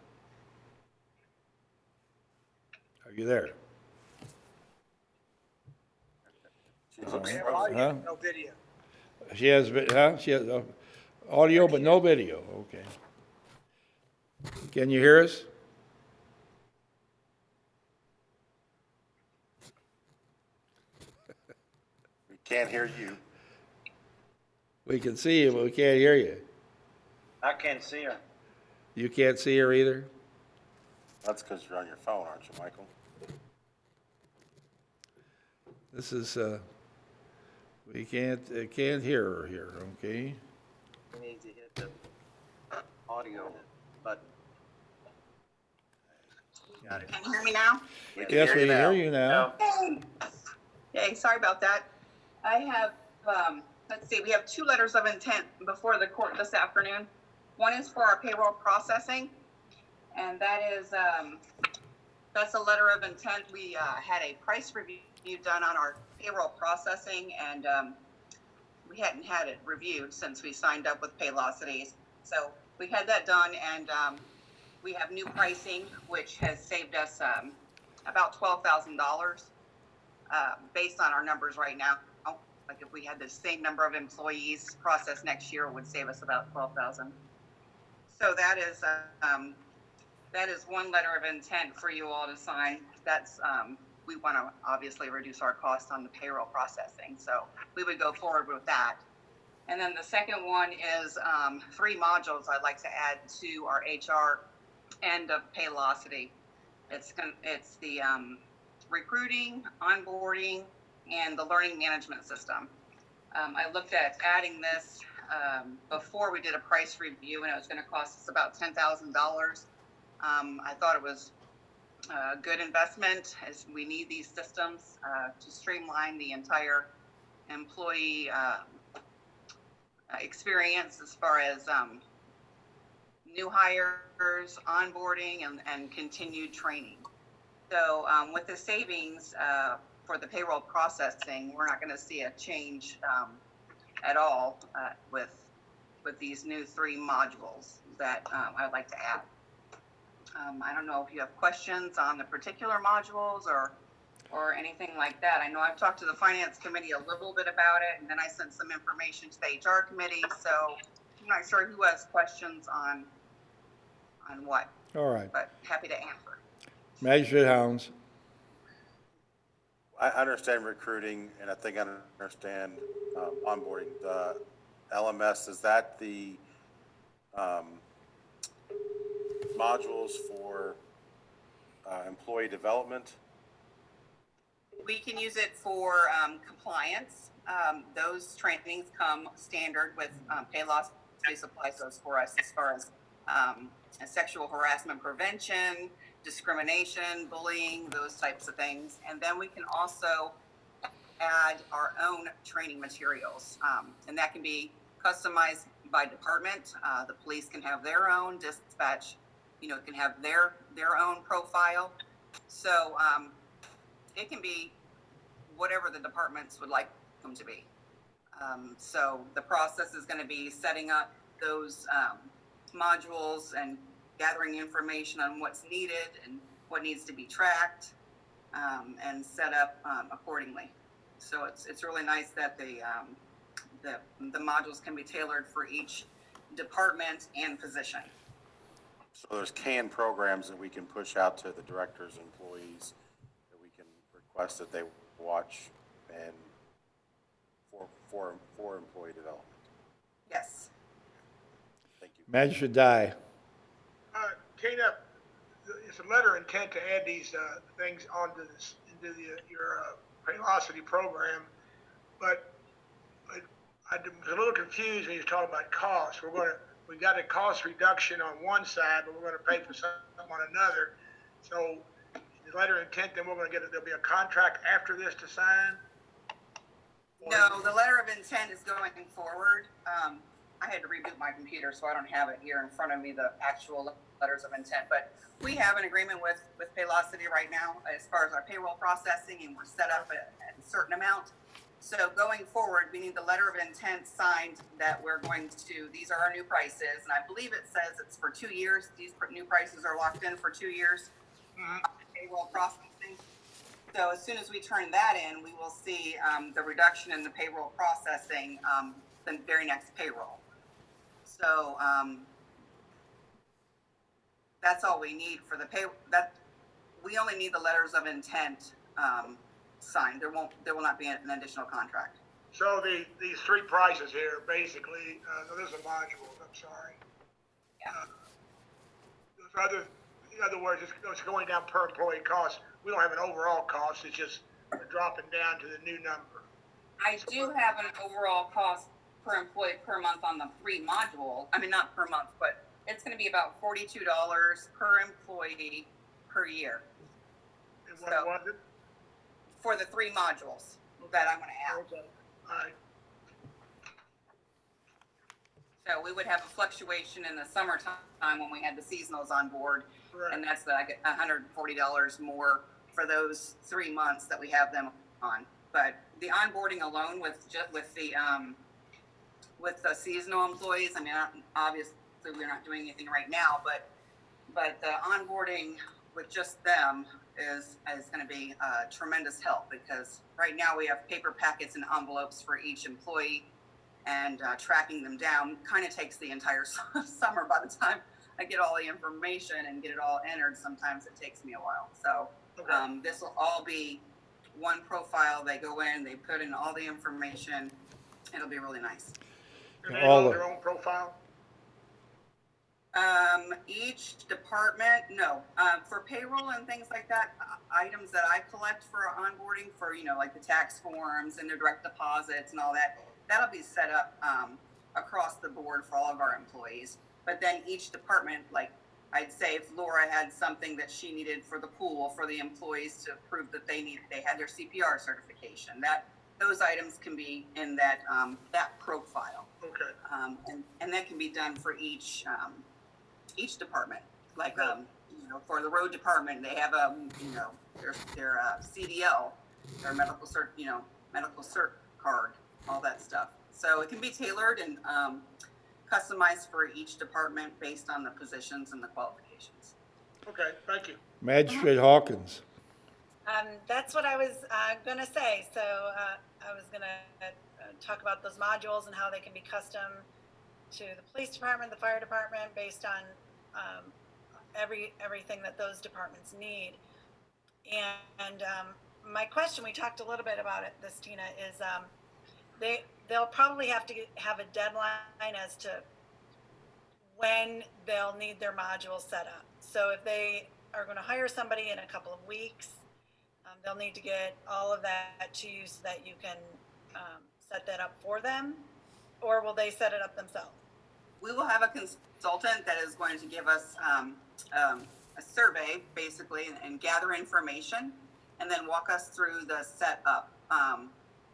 Are you there? She looks We have frozen. audio, Huh? no video. She has, She has audio but no video. Okay. Can you hear us? We can't hear you. We can see you, but we can't hear you. I can't see her. You can't see her either? That's because you're on your phone, aren't you, Michael? This is, we can't hear her here, okay? We need to hit the audio button. Got it. Can you hear me now? Yes, we can hear you now. Hey, hey, sorry about that. I have, let's see, we have two letters of intent before the court this afternoon. One is for our payroll processing, and that is, that's a letter of intent. We had a price review done on our payroll processing, and we hadn't had it reviewed since we signed up with Paylocities. So we had that done, and we have new pricing, which has saved us about $12,000 based on our numbers right now. Like if we had the same number of employees process next year, it would save us about $12,000. So that is one letter of intent for you all to sign. That's we want to obviously reduce our cost on the payroll processing, so we would go forward with that. And then the second one is 3 modules I'd like to add to our HR end of Paylocity. It's the recruiting, onboarding, and the learning management system. I looked at adding this before we did a price review, and it was going to cost us about $10,000. I thought it was a good investment, as we need these systems to streamline the entire employee experience as far as new hires, onboarding, and continued training. So with the savings for the payroll processing, we're not going to see a change at all with these new 3 modules that I'd like to add. I don't know if you have questions on the particular modules or anything like that. I know I've talked to the finance committee a little bit about it, and then I sent some information to the HR committee, so I'm not sure who has questions on what. All right. But happy to answer. Magistrate Hounds. I understand recruiting, and I think I understand onboarding. The LMS, is that the modules for employee development? We can use it for compliance. Those trainings come standard with Paylocity supplies those for us as far as sexual harassment prevention, discrimination, bullying, those types of things. And then we can also add our own training materials, and that can be customized by department. The police can have their own, dispatch, can have their own profile. So it can be whatever the departments would like them to be. So the process is going to be setting up those modules and gathering information on what's needed and what needs to be tracked and set up accordingly. So it's really nice that the modules can be tailored for each department and position. So there's canned programs that we can push out to the directors, employees, that we can request that they watch and for employee development. Yes. Thank you. Magistrate Dye. Tina, it's a letter of intent to add these things onto into your Paylocity program, but I was a little confused when you were talking about costs. We got a cost reduction on one side, but we're going to pay for something on another. So the letter of intent, then we're gonna there'll be a contract after this to sign? No, the letter of intent is going forward. I had to reboot my computer, so I don't have it here in front of me, the actual letters of intent, but we have an agreement with Paylocity right now as far as our payroll processing, and we're set up at a certain amount. So going forward, we need the letter of intent signed that we're going to, these are our new prices, and I believe it says it's for 2 years. These new prices are locked in for 2 years. Payroll processing. So as soon as we turn that in, we will see the reduction in the payroll processing the very next payroll. So that's all we need for the pay. That we only need the letters of intent signed. There will not be an additional contract. So these three prices here, basically, no, those are modules, I'm sorry. Yeah. In other words, it's going down per employee cost. We don't have an overall cost, it's just dropping down to the new number. I do have an overall cost per employee per month on the 3 module. I mean, not per month, but it's going to be about $42 per employee per year. And what was it? For the 3 modules that I'm going to add. Okay, all right. So we would have a fluctuation in the summertime when we had the seasonals on board. Right. And that's like $140 more for those 3 months that we have them on. But the onboarding alone with the seasonal employees, I mean, obviously we're not doing anything right now, but the onboarding with just them is going to be a tremendous help, because right now we have paper packets and envelopes for each employee, and tracking them down kind of takes the entire summer. By the time I get all the information and get it all entered, sometimes it takes me a while. So this will all be one profile. They go in, they put in all the information. It'll be really nice. And they all their own profile? Each department, no. For payroll and things like that, items that I collect for onboarding for, like the tax forms and the direct deposits and all that, that'll be set up across the board for all of our employees. But then each department, like I'd say if Laura had something that she needed for the pool for the employees to prove that they had their CPR certification, those items can be in that profile. Okay. And that can be done for each department. Like for the road department, they have their CDL, their medical cert card, all that stuff. So it can be tailored and customized for each department based on the positions and the qualifications. Okay, thank you. Magistrate Hawkins. That's what I was going to say. So I was going to talk about those modules and how they can be custom to the police department, the fire department, based on everything that those departments need. And my question, we talked a little bit about it, this Tina, is they'll probably have to have a deadline as to when they'll need their modules set up. So if they are going to hire somebody in a couple of weeks, they'll need to get all of that to you so that you can set that up for them, or will they set it up themselves? We will have a consultant that is going to give us a survey, basically, and gather information, and then walk us through the setup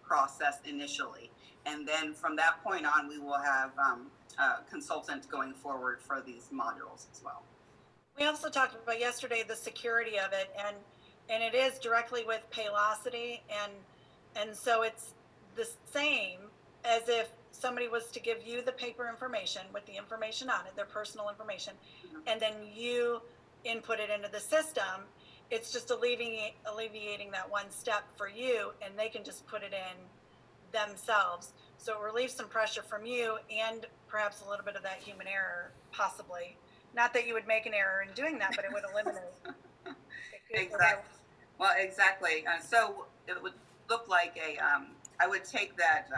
process initially. And then from that point on, we will have a consultant going forward for these modules as well. We also talked about yesterday the security of it, and it is directly with Paylocity, and so it's the same as if somebody was to give you the paper information with the information on it, their personal information, and then you input it into the system. It's just alleviating that one step for you, and they can just put it in themselves. So it relieves some pressure from you and perhaps a little bit of that human error, possibly. Not that you would make an error in doing that, but it would eliminate. Exactly. Well, exactly. So it would look like I would take that,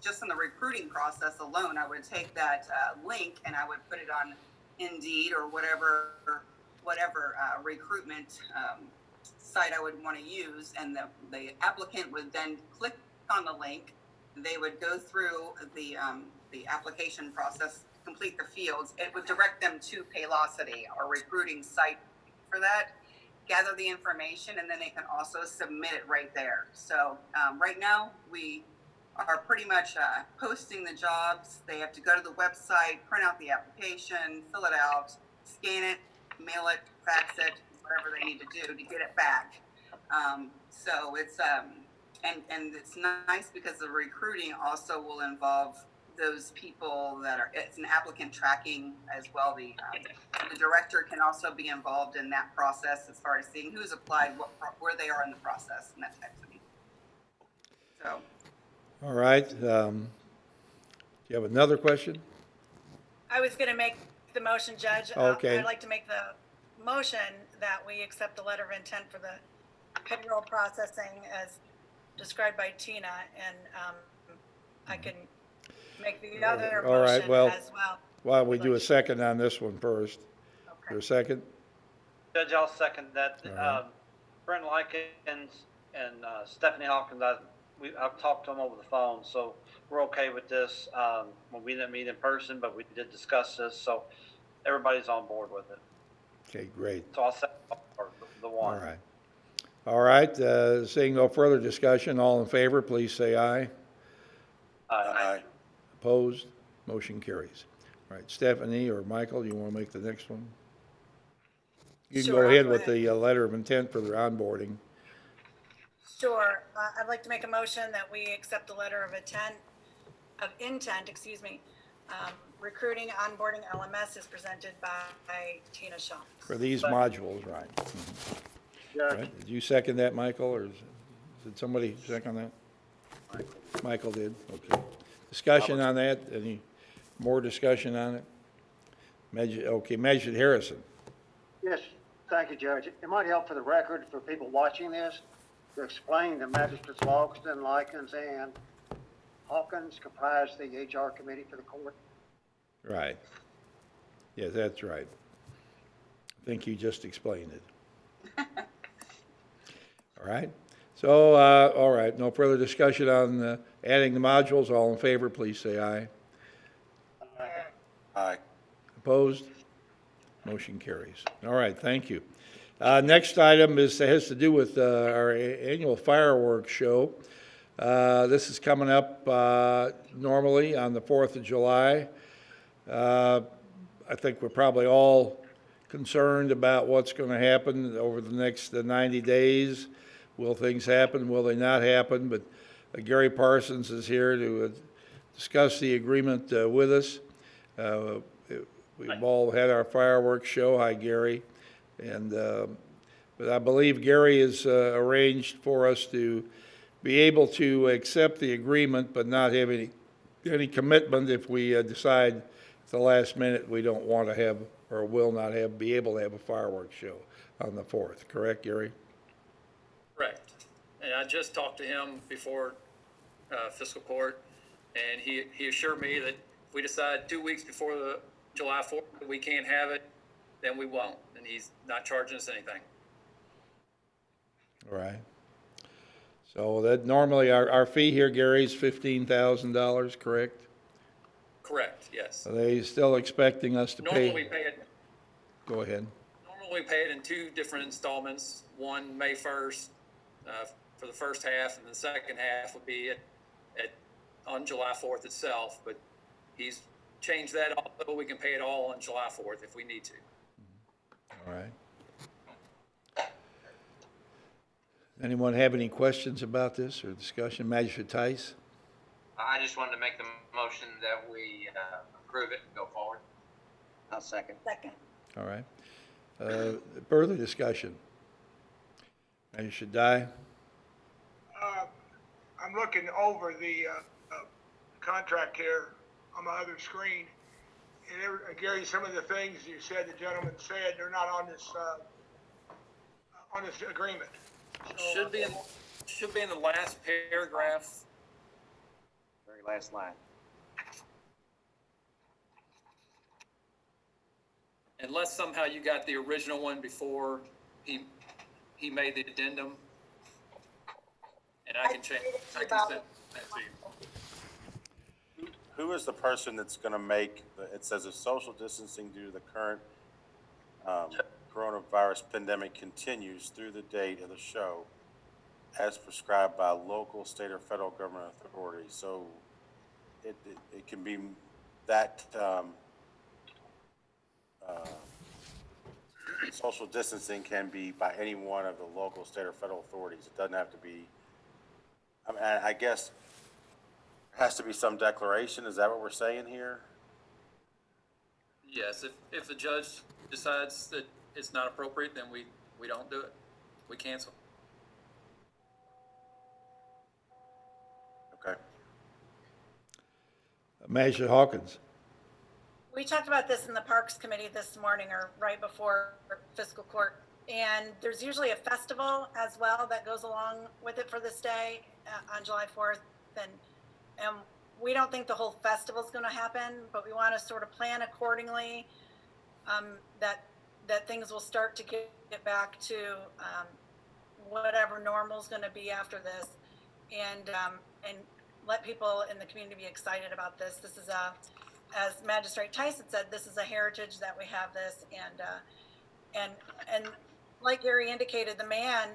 just in the recruiting process alone, I would take that link and I would put it on Indeed or whatever recruitment site I would want to use, and the applicant would then click on the link. They would go through the application process, complete the fields. It would direct them to Paylocity, our recruiting site for that, gather the information, and then they can also submit it right there. So right now, we are pretty much posting the jobs. They have to go to the website, print out the application, fill it out, scan it, mail it, fax it, whatever they need to do to get it back. So it's and it's nice because the recruiting also will involve those people that are, it's an applicant tracking as well. The director can also be involved in that process as far as seeing who's applied, where they are in the process, and that type of thing. So. All right. Do you have another question? I was gonna make the motion, Judge. Okay. I'd like to make the motion that we accept the letter of intent for the payroll processing as described by Tina, and I can make the other All right, motion well, as well. why don't we do a second on this one first? Okay. For a second? Judge, I'll second that. All right. Brent Likens and Stephanie Hawkins, I've talked to them over the phone, so we're okay with this. Well, we didn't meet in person, but we did discuss this, so everybody's on board with it. Okay, great. So I'll second the one. All right. All right, seeing no further discussion, all in favor, please say aye. Aye. Opposed? Motion carries. All right, Stephanie or Michael, you want to make the next one? You can Sure, go I'll ahead go with the letter of intent for their onboarding. Sure. I'd like to make a motion that we accept the letter of intent, recruiting onboarding LMS is presented by Tina Shaw. For these modules, right. Right. Did you second that, Michael, or did somebody second that? Michael did, okay. Discussion on that? Any more discussion on it? Magistrate Harrison. Yes, thank you, Judge. It might help for the record for people watching this to explain that Magistrates Logston, Likens, and Hawkins comprise the HR committee for the court. Right. Yeah, that's right. I think you just explained it. All right. So, all right, no further discussion on adding the modules. All in favor, please say aye. Aye. Opposed? Motion carries. All right, thank you. Next item has to do with our annual fireworks show. This is coming up normally on the 4th of July. I think we're probably all concerned about what's going to happen over the next 90 days. Will things happen? Will they not happen? But Gary Parsons is here to discuss the agreement with us. We've all had our fireworks show. Hi, Gary. And but I believe Gary has arranged for us to be able to accept the agreement, but not have any commitment if we decide at the last minute we don't want to have or will not be able to have a fireworks show on the 4th. Correct, Gary? Correct. And I just talked to him before fiscal court, and he assured me that if we decide 2 weeks before the July 4th that we can't have it, then we won't, and he's not charging us anything. All right. So that normally our fee here, Gary, is $15,000, correct? Correct, yes. Are they still expecting us to Normally pay? we pay it. Go ahead. Normally we pay it in 2 different installments. One May 1st for the first half, and the second half would be on July 4th itself. But he's changed that also. We can pay it all on July 4th if we need to. All right. Anyone have any questions about this or discussion? Magistrate Tice? I just wanted to make the motion that we approve it and go forward. I'll second. Second. All right. Further discussion? Magistrate Dye? I'm looking over the contract here on my other screen. And Gary, some of the things you said, the gentleman said, they're not on this agreement. So, Should be in the last paragraph. Very last line. Unless somehow you got the original one before he made the addendum, and I can change. I can send that to you. Who is the person that's going to make, it says a social distancing due to the current coronavirus pandemic continues through the date of the show as prescribed by local, state, or federal government authorities. So it can be that social distancing can be by any one of the local, state, or federal authorities. It doesn't have to be, I mean, I guess there has to be some declaration. Is that what we're saying here? Yes, if the judge decides that it's not appropriate, then we don't do it. We cancel. Okay. Manager Hawkins. We talked about this in the Parks Committee this morning or right before fiscal court. And there's usually a festival as well that goes along with it for this day on July 4th. And we don't think the whole festival is going to happen, but we want to sort of plan accordingly, that things will start to get back to whatever normal is going to be after this, and let people in the community be excited about this. This is as Magistrate Tyson said, this is a heritage that we have this, and like Gary indicated, the man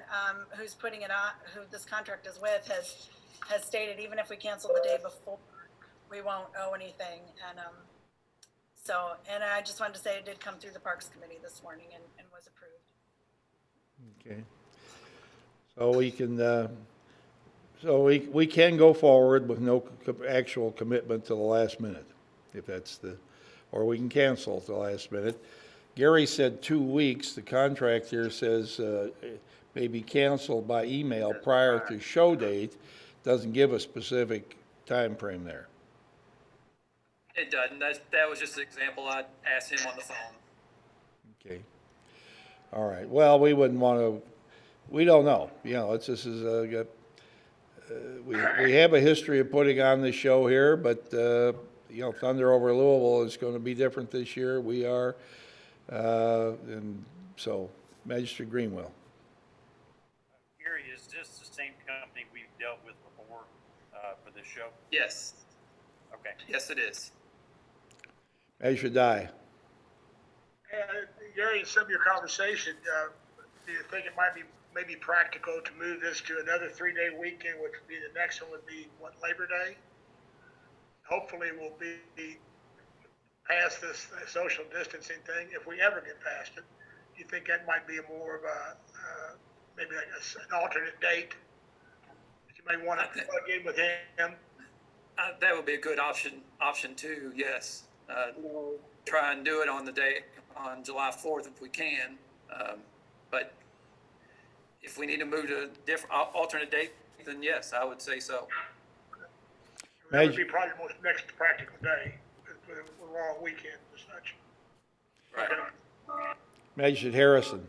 who's putting it on, who this contract is with, has stated even if we cancel the day before, we won't owe anything. And I just wanted to say it did come through the Parks Committee this morning and was approved. Okay. So we can go forward with no actual commitment to the last minute, if that's or we can cancel at the last minute. Gary said 2 weeks. The contract here says may be canceled by email prior to show date. Doesn't give a specific time frame there. It doesn't. That was just an example. I asked him on the phone. Okay. All right. Well, we wouldn't want to. We don't know. You know, we have a history of putting on this show here, but you know, Thunder over Louisville is going to be different this year. We are, and so Magistrate Greenwell. Gary, is this the same company we've dealt with before for this show? Yes. Okay. Yes, it is. Magistrate Dye. Gary, in some of your conversation, do you think it might be maybe practical to move this to another 3-day weekend, which would be the next one would be what, Labor Day? Hopefully we'll be past this social distancing thing, if we ever get past it. Do you think that might be more of a, maybe like an alternate date that you may want to plug in with him? That would be a good option too, yes. Try and do it on July 4th if we can. But if we need to move to a different alternate date, then yes, I would say so. That would be probably the most next practical day. We're all weekend and such. Right. Magistrate Harrison.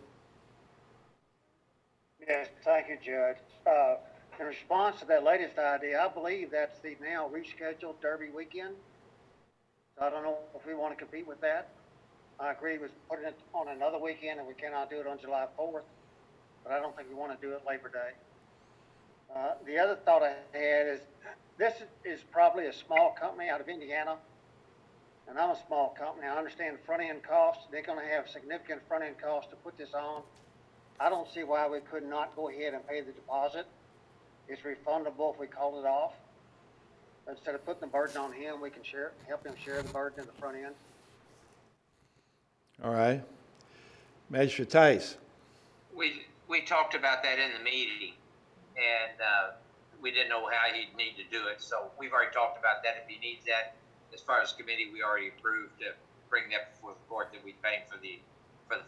Yes, thank you, Judge. In response to that latest idea, I believe that's the now rescheduled Derby weekend. So I don't know if we want to compete with that. I agree with putting it on another weekend, and we cannot do it on July 4th, but I don't think we want to do it Labor Day. The other thought I had is this is probably a small company out of Indiana, and I'm a small company. I understand front-end costs. They're going to have significant front-end costs to put this on. I don't see why we could not go ahead and pay the deposit. It's refundable if we call it off. Instead of putting the burden on him, we can help him share the burden in the front end. All right. Magistrate Tice. We talked about that in the meeting, and we didn't know how he'd need to do it. So we've already talked about that. If he needs that, as far as committee, we already approved to bring that before the court that we pay for the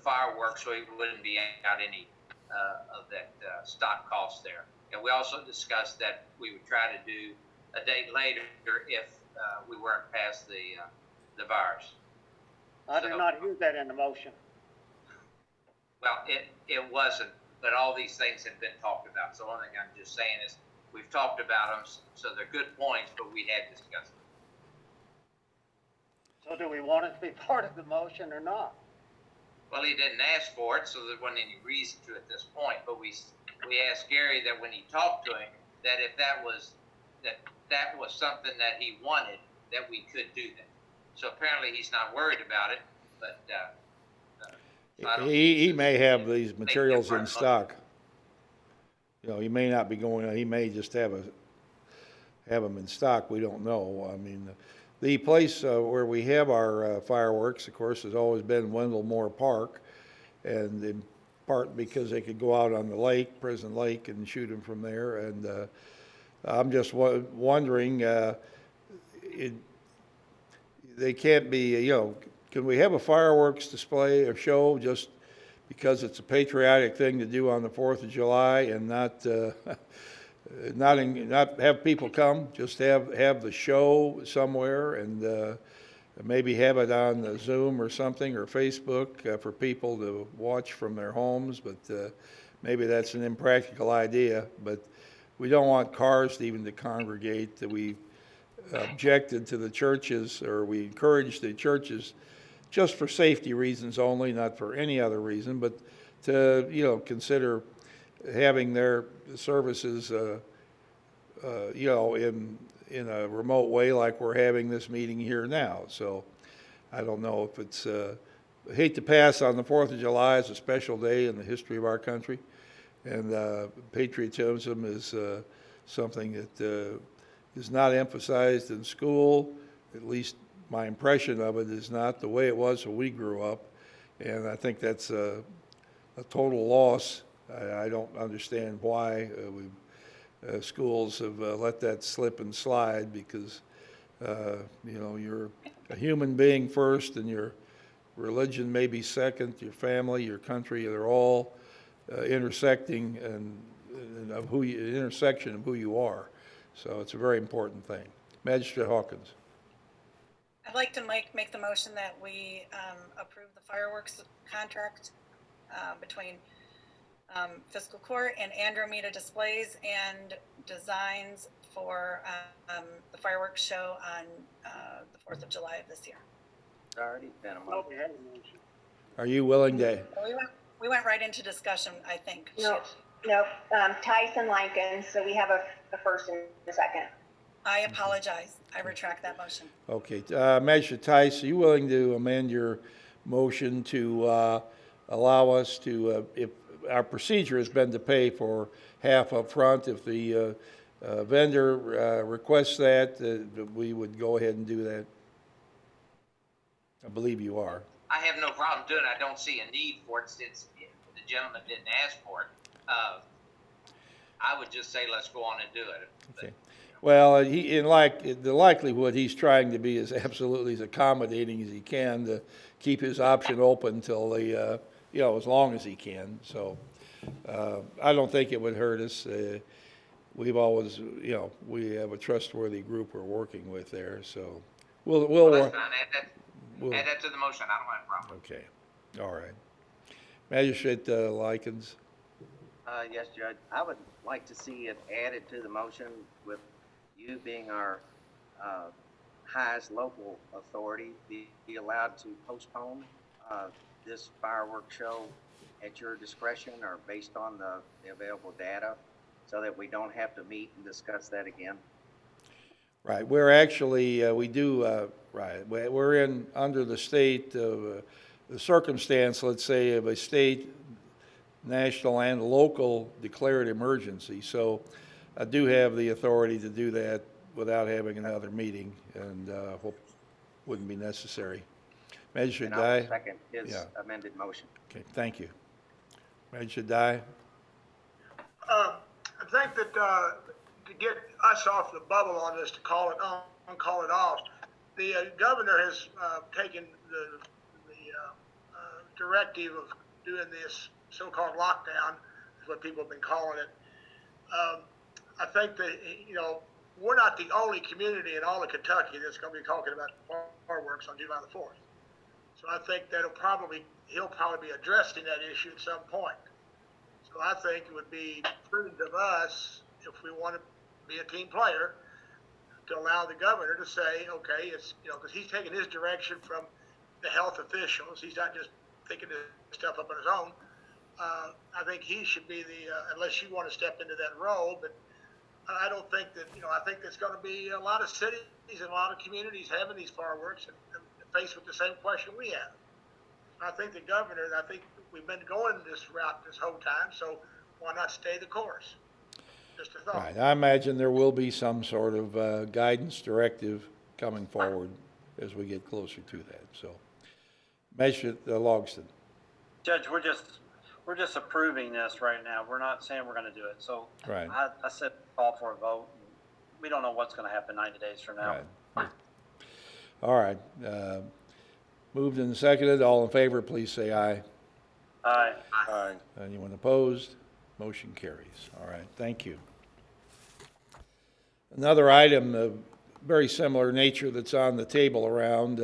fireworks, so he wouldn't be out any of that stock cost there. And we also discussed that we would try to do a date later if we weren't past the virus. I did not hear that in the motion. Well, it wasn't, but all these things have been talked about. So one thing I'm just saying is we've talked about them, so they're good points, but we had discussed them. So do we want it to be part of the motion or not? Well, he didn't ask for it, so there wasn't any reason to at this point. But we asked Gary that when he talked to him, that if that was something that he wanted, that we could do that. So apparently he's not worried about it, but So I don't He see may this have being these a big materials in difference. stock. You know, he may not be going, he may just have them in stock, we don't know. I mean, the place where we have our fireworks, of course, has always been Wendell Moore Park, and in part because they could go out on the lake, Prison Lake, and shoot them from there. And I'm just wondering, they can't be, you know, can we have a fireworks display or show just because it's a patriotic thing to do on the 4th of July and not not have people come, just have the show somewhere and maybe have it on Zoom or something or Facebook for people to watch from their homes, but maybe that's an impractical idea. But we don't want cars even to congregate. That we objected to the churches, or we encouraged the churches just for safety reasons only, not for any other reason, but to, you know, consider having their services, you know, in a remote way like we're having this meeting here now. So I don't know if it's, I hate to pass on the 4th of July as a special day in the history of our country. And patriotism is something that is not emphasized in school. At least my impression of it is not the way it was when we grew up. And I think that's a total loss. I don't understand why schools have let that slip and slide, because you know, you're a human being first, and your religion may be second, your family, your country, they're all intersecting and of who you, intersection of who you are. So it's a very important thing. Magistrate Hawkins. I'd like to make the motion that we approve the fireworks contract between Fiscal Court and Andromeda Displays and Designs for the fireworks show on the 4th of July of this year. It's already been a month. Are you willing to? We went right into discussion, I think. No, Tice and Lincoln, so we have a first and a second. I apologize. I retract that motion. Okay. Magistrate Tice, are you willing to amend your motion to allow us to, if our procedure has been to pay for half up front, if the vendor requests that, we would go ahead and do that? I believe you are. I have no problem doing it. I don't see a need for it since the gentleman didn't ask for it. I would just say let's go on and do it. Okay. Well, the likelihood he's trying to be as absolutely as accommodating as he can to keep his option open until you know, as long as he can. So I don't think it would hurt us. We've always, you know, we have a trustworthy group we're working with there. So we'll that's fine. Add that to the motion. I don't have a problem. Okay. All right. Magistrate Likens. Yes, Judge. I would like to see it added to the motion with you being our highest local authority, be allowed to postpone this fireworks show at your discretion or based on the available data, so that we don't have to meet and discuss that again. Right. We're actually, we do, right. We're in, under the state of the circumstance, let's say, of a state, national, and local declared emergency. So I do have the authority to do that without having another meeting, and hope wouldn't be necessary. Magistrate Dye? And I'll second his amended motion. Okay, thank you. Magistrate Dye? I think that to get us off the bubble on this, to call it on, call it off, the governor has taken the directive of doing this so-called lockdown, is what people have been calling it. I think that, you know, we're not the only community in all of Kentucky that's going to be talking about fireworks on July the 4th. So I think he'll probably be addressing that issue at some point. So I think it would be prudent of us, if we want to be a team player, to allow the governor to say, okay, it's, you know, because he's taking his direction from the health officials. He's not just thinking this stuff up on his own. I think he should be unless you want to step into that role, but I don't think that, you know, I think there's going to be a lot of cities and a lot of communities having these fireworks and faced with the same question we have. I think the governor, I think we've been going this route this whole time, so why not stay the course? Just a thought. Right, I imagine there will be some sort of guidance directive coming forward as we get closer to that, so. Measure Logston. Judge, we're just approving this right now. We're not saying we're gonna do it. So Right. I said call for a vote. We don't know what's gonna happen 90 days from now. Right. All right, moved and seconded, all in favor, please say aye. Aye. Aye. Anyone opposed? Motion carries. All right, thank you. Another item of very similar nature that's on the table around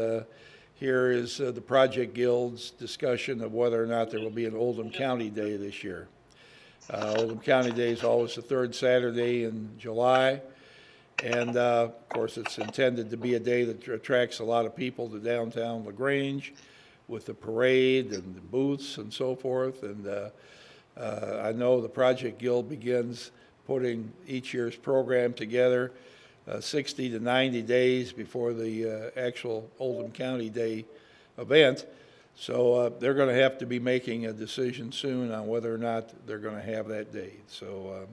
here is the Project Guild's discussion of whether or not there will be an Oldham County Day this year. Oldham County Day is always the third Saturday in July, and of course it's intended to be a day that attracts a lot of people to downtown LaGrange with the parade and the booths and so forth. And I know the Project Guild begins putting each year's program together 60 to 90 days before the actual Oldham County Day event. So they're going to have to be making a decision soon on whether or not they're going to have that date. So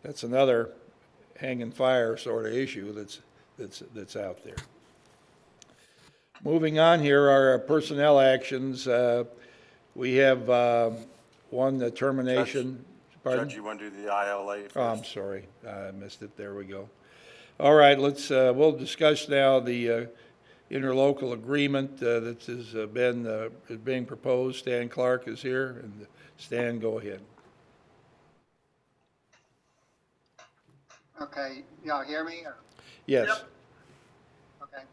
that's another hanging fire sort of issue that's out there. Moving on here are our personnel actions. We have one termination. Judge, you want to do the ILA first? Oh, I'm sorry, I missed it. There we go. All right, we'll discuss now the interlocal agreement that is being proposed. Stan Clark is here, and Stan, go ahead. Okay, y'all hear me? Or? Yes. Yep. Okay.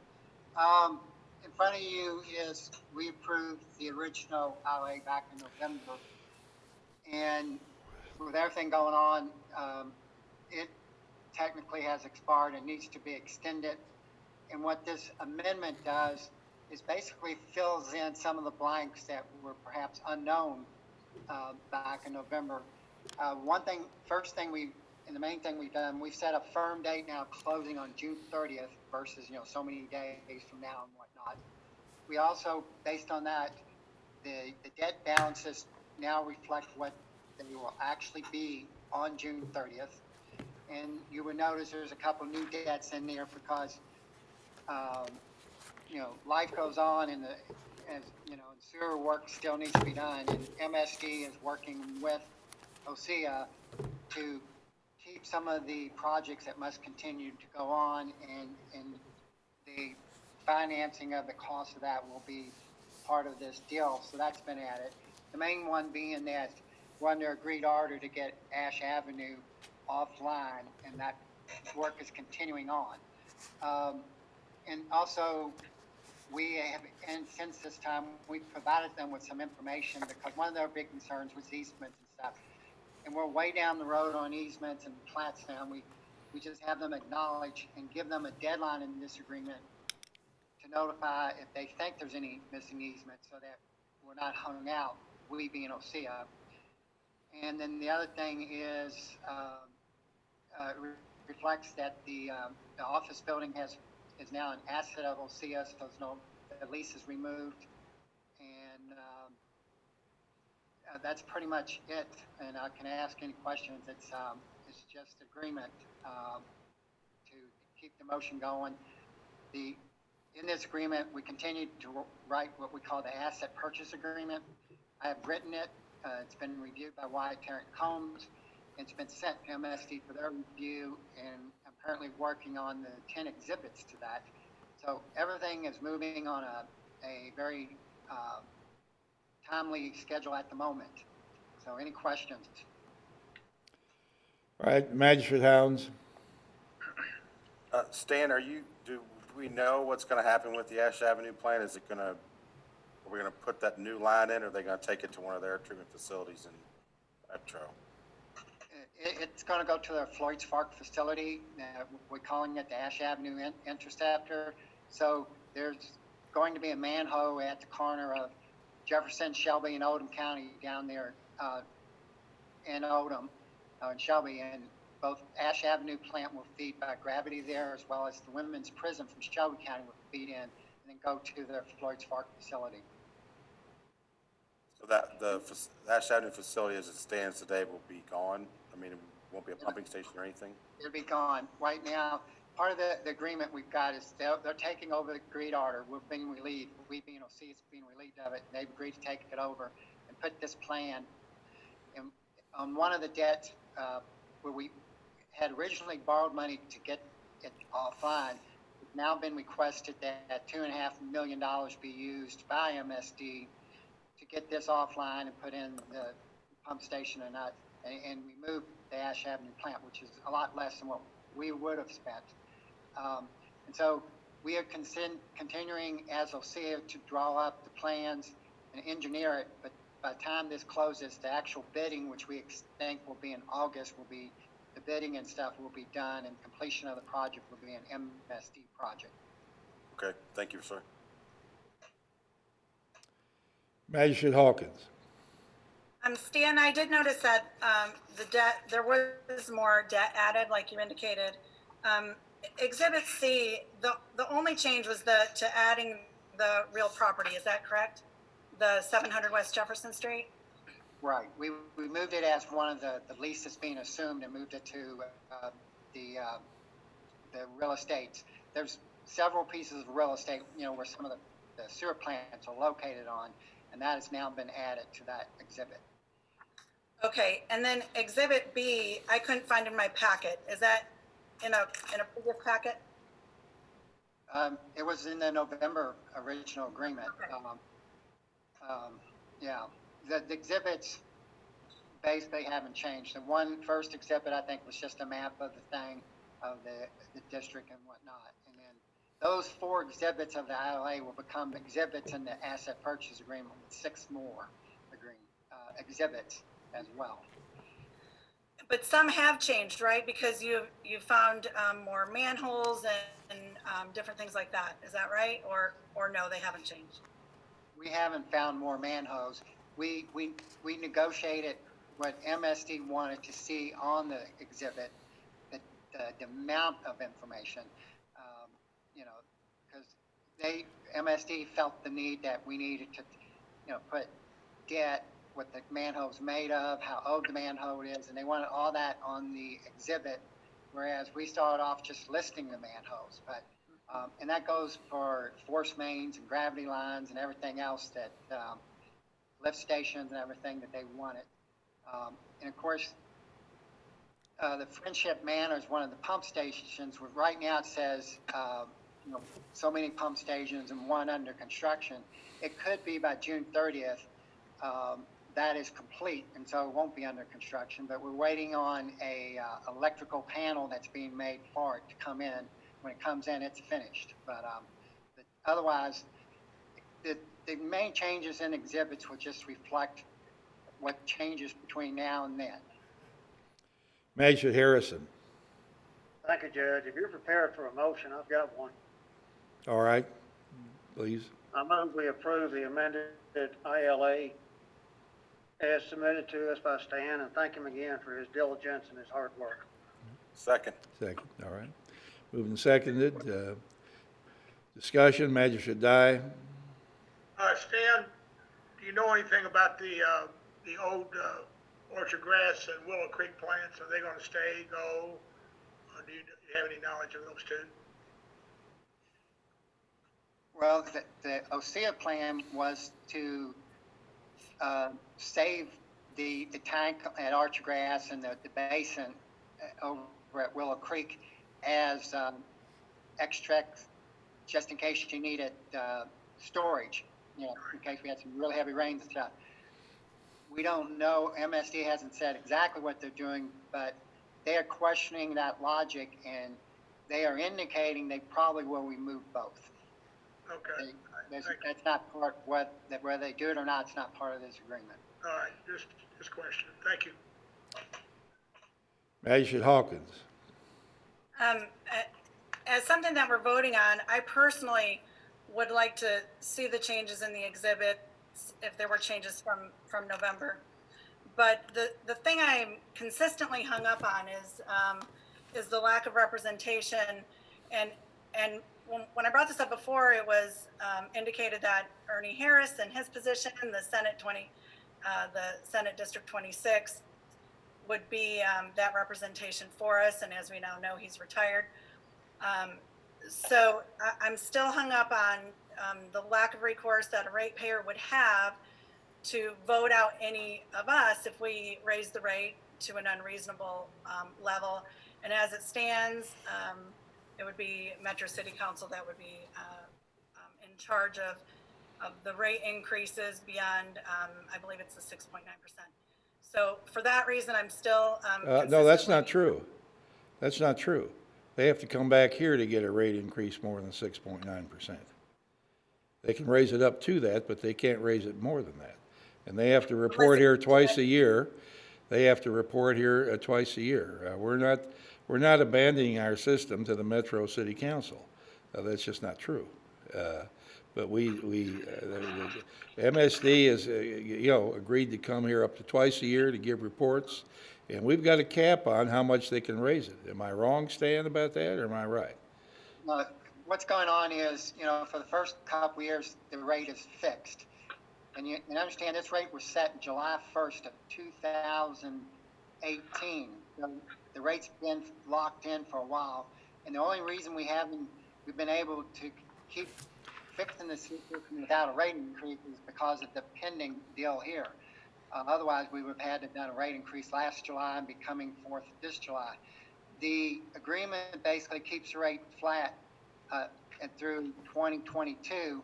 In front of you is, we approved the original ILA back in November. And with everything going on, it technically has expired and needs to be extended. And what this amendment does is basically fills in some of the blanks that were perhaps unknown back in November. The main thing we've done, we've set a firm date now closing on June 30th versus, so many days from now and whatnot. We also, based on that, the debt balances now reflect what they will actually be on June 30th. And you would notice there's a couple new debts in there because, life goes on and sewer work still needs to be done. And MSD is working with OSEA to keep some of the projects that must continue to go on, and the financing of the cost of that will be part of this deal. So that's been added. The main one being that we're under agreed order to get Ash Avenue offline, and that work is continuing on. And also, and since this time, we've provided them with some information because one of their big concerns was easements and stuff. And we're way down the road on easements and plats now. We just have them acknowledge and give them a deadline in this agreement to notify if they think there's any missing easements so that we're not hung out, we being OSEA. And then the other thing is, reflects that the office building is now an asset of OSEA, so the lease is removed. And that's pretty much it. And I can ask any questions. It's just agreement to keep the motion going. In this agreement, we continue to write what we call the asset purchase agreement. I have written it. It's been reviewed by Wyatt Terrence Combs. It's been sent to MSD for their review, and I'm currently working on the 10 exhibits to that. So everything is moving on a very timely schedule at the moment. So any questions? All right, Magistrate Hounds. Stan, do we know what's going to happen with the Ash Avenue plan? Are we going to put that new line in, or are they going to take it to one of their treatment facilities in Metro? It's going to go to the Floyd's Fork facility. We're calling it the Ash Avenue Interceptor. So there's going to be a manhole at the corner of Jefferson, Shelby, and Oldham County down there in Oldham and Shelby. And both Ash Avenue plant will feed by gravity there, as well as the women's prison from Shelby County will feed in and then go to their Floyd's Fork facility. So that, the Ash Avenue facility as it stands today will be gone? I mean, it won't be a pumping station or anything? It'll be gone. Right now, part of the agreement we've got is they're taking over the grid order. We're being relieved. We being OC is being relieved of it. They've agreed to take it over and put this plan in, on one of the debts, where we had originally borrowed money to get it offline. It's now been requested that $2.5 million be used by MSD to get this offline and put in the pump station and remove the Ash Avenue plant, which is a lot less than what we would have spent. And so we are continuing as OCEA to draw up the plans and engineer it, but by the time this closes, the actual bidding, which we think will be in August, will be the bidding and stuff will be done, and completion of the project will be an MSD project. Okay, thank you, sir. Magistrate Hawkins. Stan, I did notice that the debt, there was more debt added, like you indicated. Exhibit C, the only change was to adding the real property. Is that correct? The 700 West Jefferson Street? Right. We moved it as one of the leases being assumed and moved it to the real estate. There's several pieces of real estate, where some of the sewer plants are located on, and that has now been added to that exhibit. Okay, and then Exhibit B, I couldn't find in my packet. Is that in a previous packet? It was in the November original agreement. Okay. Yeah, the exhibits basically haven't changed. The first exhibit, I think, was just a map of the thing, of the district and whatnot. And then those 4 exhibits of the ILA will become exhibits in the asset purchase agreement with 6 more exhibits as well. But some have changed, right? Because you found more manholes and different things like that. Is that right? Or no, they haven't changed? We haven't found more manholes. We negotiated what MSD wanted to see on the exhibit, the amount of information, because MSD felt the need that we needed to, put debt, what the manhole's made of, how old the manhole is, and they wanted all that on the exhibit, whereas we started off just listing the manholes. But and that goes for force mains and gravity lines and everything else that lift stations and everything that they wanted. And of course, the Friendship Manor is one of the pump stations. Where right now it says so many pump stations and 1 under construction. It could be by June 30th. That is complete, and so it won't be under construction, but we're waiting on a electrical panel that's being made for it to come in. When it comes in, it's finished. But otherwise, the main changes in exhibits will just reflect what changes between now and then. Magistrate Harrison. Thank you, Judge. If you're prepared for a motion, I've got one. All right, please. I move we approve the amended ILA as submitted to us by Stan, and thank him again for his diligence and his hard work. Second. Second, all right. Moved and seconded. Discussion, Magistrate Dye. Stan, do you know anything about the old Orchard Grass and Willow Creek plants? Are they gonna stay, go? Or do you have any knowledge of those two? Well, the OCEA plan was to save the tank at Archer Grass and the basin over at Willow Creek as extract, just in case you needed storage, in case we had some really heavy rains and stuff. We don't know, MSD hasn't said exactly what they're doing, but they are questioning that logic, and they are indicating they probably will remove both. Okay. That's not part whether they do it or not. It's not part of this agreement. All right, just question. Thank you. Magistrate Hawkins. As something that we're voting on, I personally would like to see the changes in the exhibit if there were changes from November. But the thing I'm consistently hung up on is the lack of representation. And when I brought this up before, it was indicated that Ernie Harris in his position, the Senate the Senate District 26, would be that representation for us. And as we now know, he's retired. So I'm still hung up on the lack of recourse that a ratepayer would have to vote out any of us if we raise the rate to an unreasonable level. And as it stands, it would be Metro City Council that would be in charge of the rate increases beyond, I believe it's the 6.9%. So for that reason, I'm still No, that's not true. That's not true. They have to come back here to get a rate increase more than 6.9%. They can raise it up to that, but they can't raise it more than that. And they have to report here twice a year. They have to report here twice a year. We're not abandoning our system to the Metro City Council. That's just not true. But the MSD has, agreed to come here up to twice a year to give reports, and we've got a cap on how much they can raise it. Am I wrong, Stan, about that, or am I right? What's going on is, for the first couple of years, the rate is fixed. And you understand this rate was set July 1st of 2018. So the rate's been locked in for a while. And the only reason we've been able to keep fixing the system without a rate increase is because of the pending deal here. Otherwise, we would have had to have done a rate increase last July and be coming forth this July. The agreement basically keeps the rate flat through 2022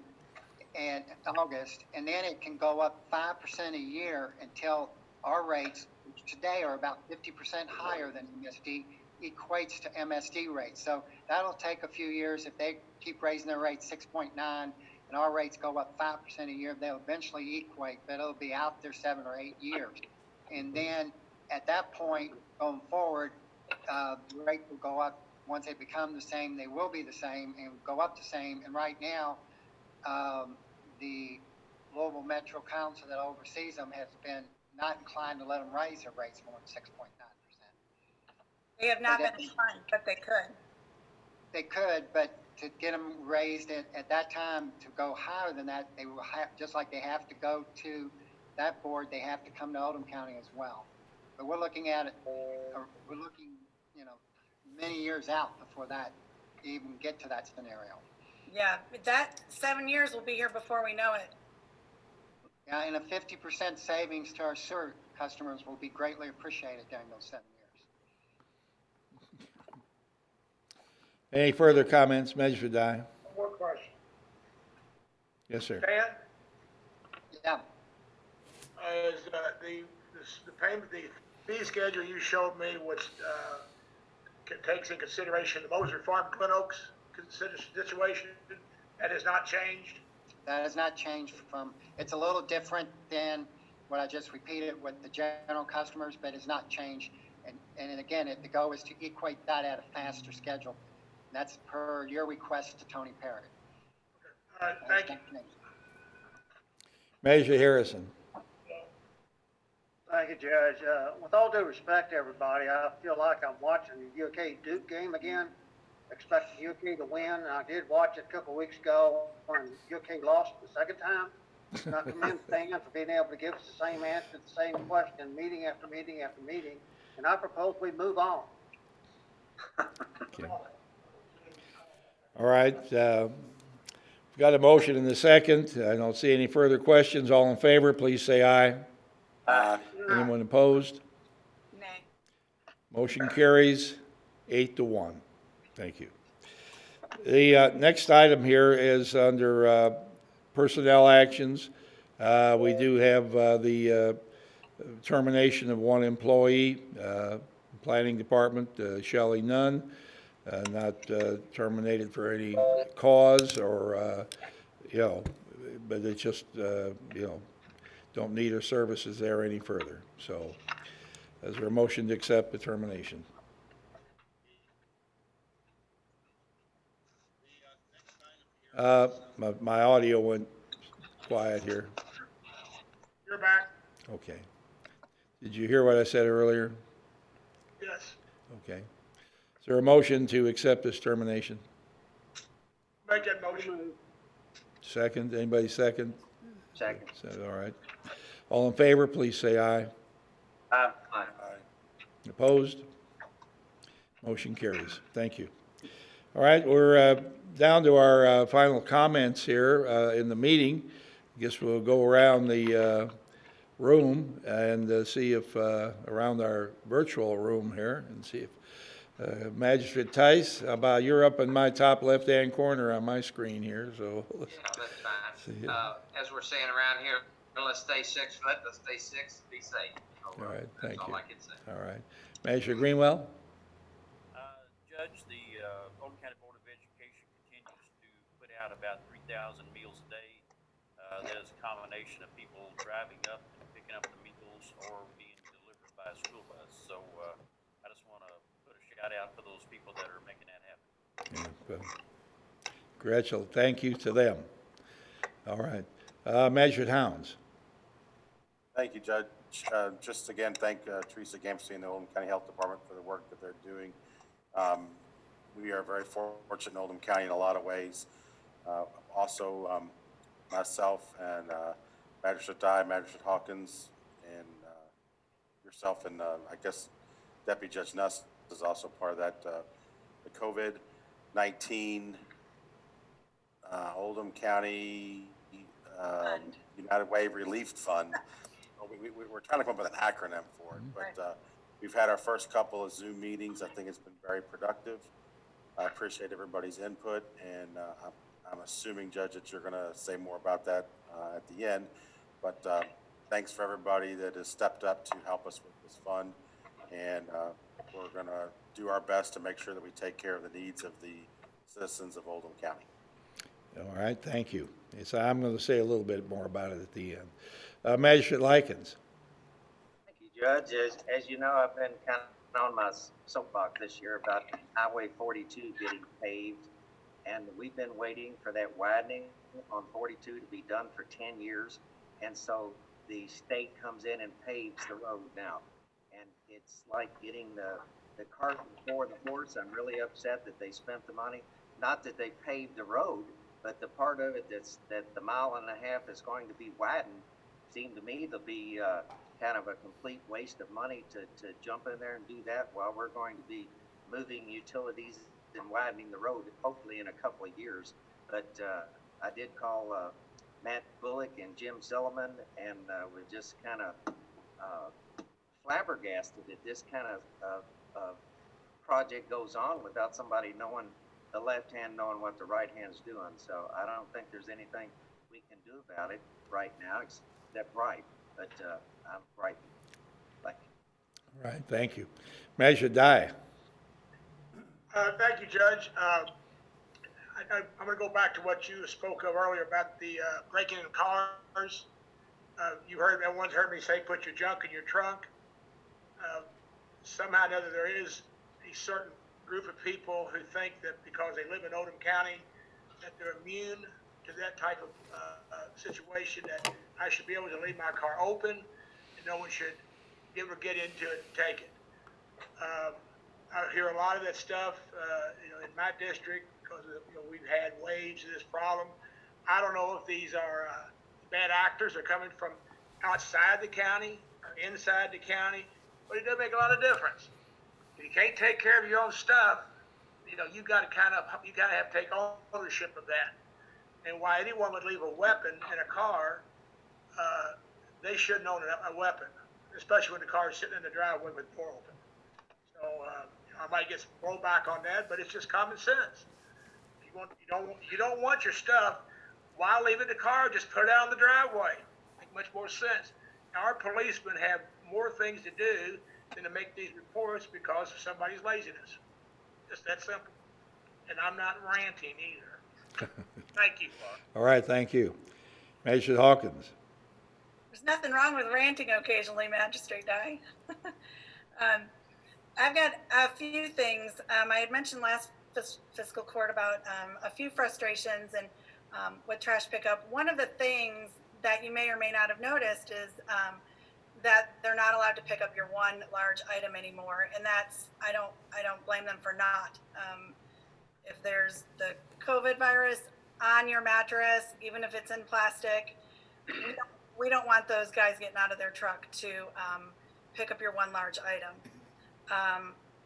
and August, and then it can go up 5% a year until our rates, which today are about 50% higher than MSD, equates to MSD rates. So that'll take a few years. If they keep raising their rate 6.9 and our rates go up 5% a year, they'll eventually equate, but it'll be out there 7 or 8 years. And then at that point, going forward, the rate will go up. Once they become the same, they will be the same and go up the same. And right now, the Louisville Metro Council that oversees them has been not inclined to let them raise their rates more than 6.9%. They have not been inclined, but they could. They could, but to get them raised at that time to go higher than that, they will have, just like they have to go to that board, they have to come to Oldham County as well. But we're looking at it, we're looking, many years out before that even get to that scenario. Yeah, that 7 years will be here before we know it. Yeah, and a 50% savings to our sewer customers will be greatly appreciated during those 7 years. Any further comments, Measure Die? One more question. Yes, sir. Dan? Yeah. Is the payment, the fee schedule you showed me, which takes in consideration the Moser Farm Glen Oaks situation, that has not changed? That has not changed it's a little different than what I just repeated with the general customers, but it's not changed. And again, the goal is to equate that at a faster schedule. And that's per your request to Tony Perry. All right, thank you. Measure Harrison. Thank you, Judge. With all due respect to everybody, I feel like I'm watching the UK Duke game again. Expecting UK to win. I did watch it a couple of weeks ago when UK lost the second time. And I commend Stan for being able to give us the same answer to the same question, meeting after meeting after meeting. And I propose we move on. Okay. All right. We've got a motion in the second. I don't see any further questions. All in favor, please say aye. Aye. Anyone opposed? Nay. Motion carries 8-1. Thank you. The next item here is under personnel actions. We do have the termination of one employee, Planning Department, Shelley Nunn, not terminated for any cause or, but it's just, don't need her services there any further. So is there a motion to accept the termination? My audio went quiet here. You're back. Okay. Did you hear what I said earlier? Yes. Okay. Is there a motion to accept this termination? Make that motion. Second? Anybody second? Second. All right. All in favor, please say aye. Aye. Opposed? Motion carries. Thank you. All right, we're down to our final comments here in the meeting. I guess we'll go around the room and see if, around our virtual room here, and see if Magistrate Tice, how about you're up in my top left-hand corner on my screen here, so. Yeah, that's fine. See. As we're saying around here, let's stay 6 foot, let's stay 6, be safe. So, All right, thank that's you. all I can say. All right. Magistrate Greenwell? Judge, the Oldham County Board of Education continues to put out about 3,000 meals a day. That is a combination of people driving up and picking up the meals or being delivered by a school bus. So I just want to put a shout out for those people that are making that happen. Gretchen, thank you to them. All right. Magistrate Hounds? Thank you, Judge. Just again, thank Teresa Gampsey and the Oldham County Health Department for the work that they're doing. We are very fortunate in Oldham County in a lot of ways. Also, myself and Magistrate Dye, Magistrate Hawkins, and yourself, and I guess Deputy Judge Nuss is also part of that. The COVID-19 Oldham County United Way Relief Fund. We're trying to come up with an acronym for it, but we've had our first couple of Zoom meetings. I think it's been very productive. I appreciate everybody's input, and I'm assuming, Judge, that you're going to say more about that at the end. But thanks for everybody that has stepped up to help us with this fund, and we're going to do our best to make sure that we take care of the needs of the citizens of Oldham County. All right, thank you. So I'm going to say a little bit more about it at the end. Magistrate Likens? Thank you, Judge. As you know, I've been kind of on my soapbox this year about Highway 42 getting paved, and we've been waiting for that widening on 42 to be done for 10 years, and so the state comes in and paves the road now, and it's like getting the cart before the horse. I'm really upset that they spent the money, not that they paved the road, but the part of it that the 1.5 miles is going to be widened seemed to me to be kind of a complete waste of money to jump in there and do that while we're going to be moving utilities and widening the road, hopefully in a couple of years. But I did call Matt Bullock and Jim Silliman, and was just kind of flabbergasted that this kind of project goes on without somebody knowing, the left hand knowing what the right hand's doing. So I don't think there's anything we can do about it right now except right. But I'm right. Thank you. All right, thank you. Magistrate Dye? Thank you, Judge. I'm going to go back to what you spoke of earlier about the breaking in cars. Everyone's heard me say, put your junk in your trunk. Somehow or another, there is a certain group of people who think that because they live in Oldham County, that they're immune to that type of situation, that I should be able to leave my car open and no one should ever get into it and take it. I hear a lot of that stuff, in my district, because we've had waves of this problem. I don't know if these are bad actors are coming from outside the county or inside the county, but it does make a lot of difference. If you can't take care of your own stuff, you got to have to take ownership of that. And why anyone would leave a weapon in a car, they shouldn't own a weapon, especially when the car is sitting in the driveway with the door open. So I might get some blowback on that, but it's just common sense. You don't want your stuff. Why leave it in the car? Just put it out in the driveway. Make much more sense. Now, our policemen have more things to do than to make these reports because of somebody's laziness. Just that simple. And I'm not ranting either. Thank you, Clark. All right, thank you. Magistrate Hawkins? There's nothing wrong with ranting occasionally, Magistrate Dye. I've got a few things. I had mentioned last fiscal court about a few frustrations and with trash pickup. One of the things that you may or may not have noticed is that they're not allowed to pick up your one large item anymore, and that's I don't blame them for not. If there's the COVID virus on your mattress, even if it's in plastic, we don't want those guys getting out of their truck to pick up your one large item.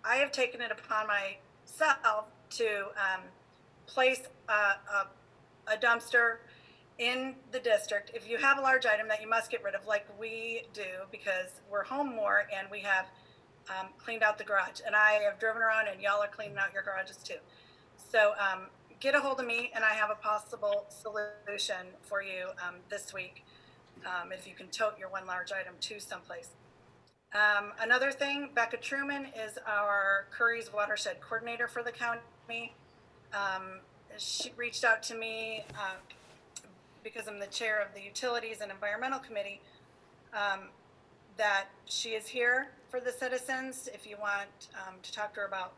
I have taken it upon myself to place a dumpster in the district. If you have a large item that you must get rid of, like we do, because we're home more and we have cleaned out the garage. And I have driven around and y'all are cleaning out your garages too. So get a hold of me and I have a possible solution for you this week if you can tote your one large item to someplace. Another thing, Becca Truman is our Curry's Watershed Coordinator for the county. She reached out to me because I'm the chair of the Utilities and Environmental Committee, that she is here for the citizens if you want to talk to her about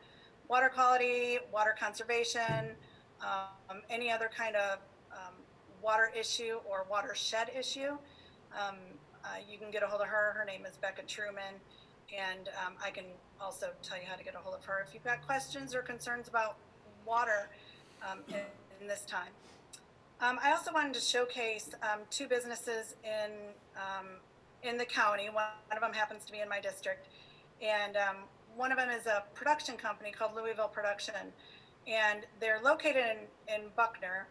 water quality, water conservation, any other kind of water issue or watershed issue. You can get a hold of her. Her name is Becca Truman, and I can also tell you how to get a hold of her if you've got questions or concerns about water in this time. I also wanted to showcase two businesses in the county. One of them happens to be in my district, and one of them is a production company called Louisville Production, and they're located in Buckner.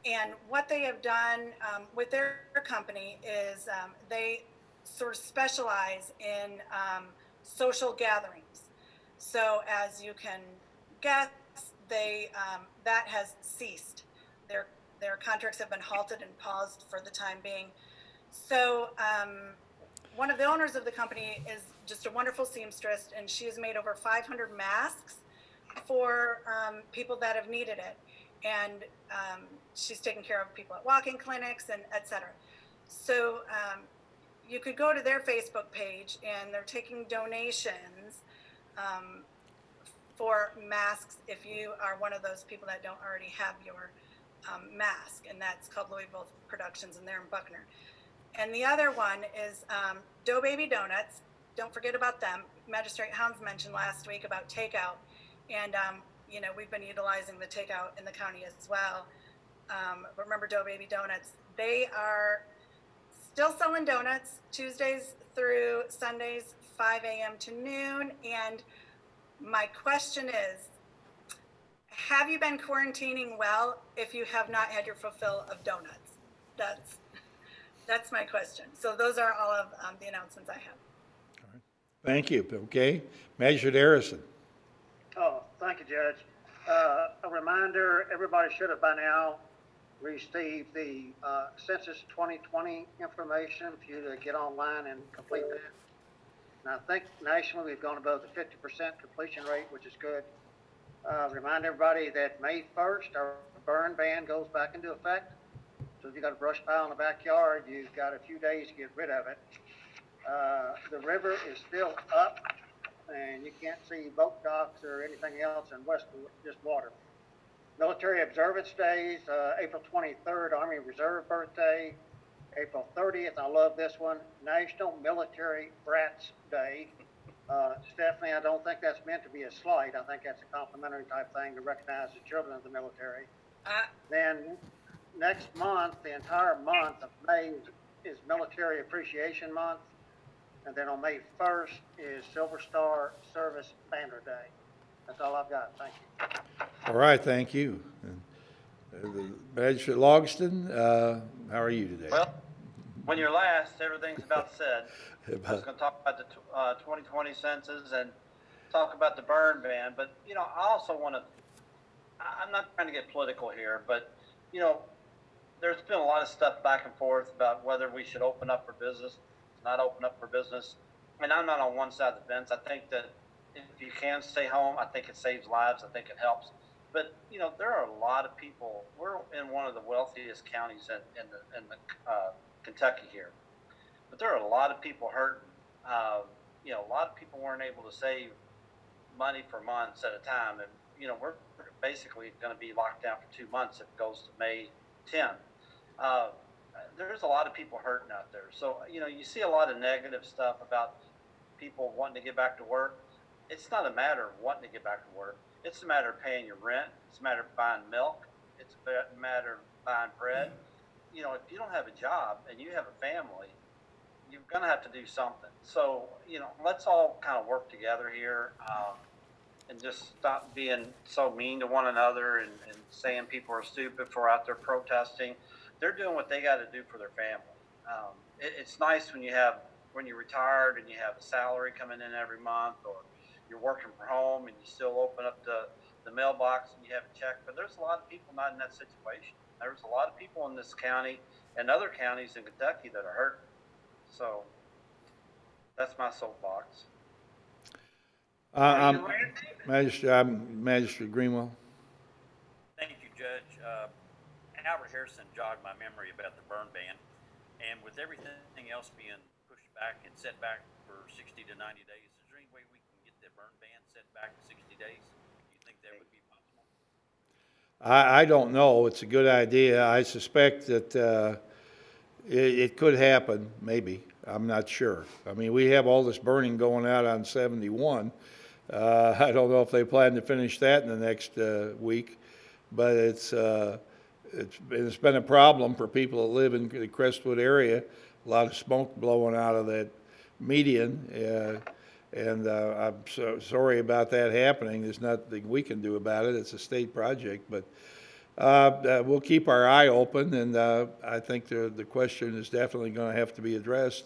And what they have done with their company is they sort of specialize in social gatherings. So as you can guess, they that has ceased. Their contracts have been halted and paused for the time being. So one of the owners of the company is just a wonderful seamstress, and she has made over 500 masks for people that have needed it. And she's taken care of people at walk-in clinics and et cetera. So you could go to their Facebook page and they're taking donations for masks if you are one of those people that don't already have your mask, and that's called Louisville Productions, and they're in Buckner. And the other one is Dough Baby Donuts. Don't forget about them. Magistrate Hounds mentioned last week about takeout, and you know, we've been utilizing the takeout in the county as well. But remember Dough Baby Donuts, they are still selling donuts Tuesdays through Sundays, 5 a.m. to noon. And my question is, have you been quarantining well if you have not had your fulfill of donuts? That's my question. So those are all of the announcements I have. Thank you. Okay. Magistrate Harrison. Oh, thank you, Judge. A reminder, everybody should have by now received the Census 2020 information for you to get online and complete that. And I think nationally we've gone above the 50% completion rate, which is good. Remind everybody that May 1st, our burn ban goes back into effect. So if you got a brush pile in the backyard, you've got a few days to get rid of it. The river is still up, and you can't see boat docks or anything else in Westwood, just water. Military Observance Days, April 23rd, Army Reserve Birthday, April 30th, I love this one, National Military Brats Day. Stephanie, I don't think that's meant to be a slight. I think that's a complimentary type thing to recognize the children of the military. Then next month, the entire month of May is Military Appreciation Month. And then on May 1st is Silver Star Service Banner Day. That's all I've got. Thank you. All right, thank you. Magistrate Logston, how are you today? Well, when you're last, everything's about said. I was going to talk about the 2020 census and talk about the burn ban, but, you know, I also want to, I'm not trying to get political here, but, you know, there's been a lot of stuff back and forth about whether we should open up for business, not open up for business. And I'm not on one side of the fence. I think that if you can stay home, I think it saves lives. I think it helps. But, you know, there are a lot of people. We're in one of the wealthiest counties in Kentucky here. But there are a lot of people hurting. You know, a lot of people weren't able to save money for months at a time. And, you know, we're basically going to be locked down for 2 months if it goes to May 10th. There's a lot of people hurting out there. So, you know, you see a lot of negative stuff about people wanting to get back to work. It's not a matter of wanting to get back to work. It's a matter of paying your rent. It's a matter of buying milk. It's a matter of buying bread. you know, if you don't have a job and you have a family, you're going to have to do something. So, you know, let's all kind of work together here, and just stop being so mean to one another and saying people are stupid for out there protesting. They're doing what they got to do for their family. It's nice when you're retired and you have a salary coming in every month, or you're working from home and you still open up the mailbox and you have a check. But there's a lot of people not in that situation. There's a lot of people in this county and other counties in Kentucky that are hurting. So that's my soapbox. Magistrate Greenwell. Thank you, Judge. Albert Harrison jogged my memory about the burn ban, and with everything else being pushed back and set back for 60 to 90 days, is there any way we can get the burn ban set back 60 days? Do you think that would be possible? I don't know. It's a good idea. I suspect that it could happen, maybe. I'm not sure. I mean, we have all this burning going out on 71. I don't know if they plan to finish that in the next week, but it's been a problem for people that live in the Crestwood area. A lot of smoke blowing out of that median, and I'm so sorry about that happening. There's nothing we can do about it. It's a state project, but we'll keep our eye open, and I think the question is definitely going to have to be addressed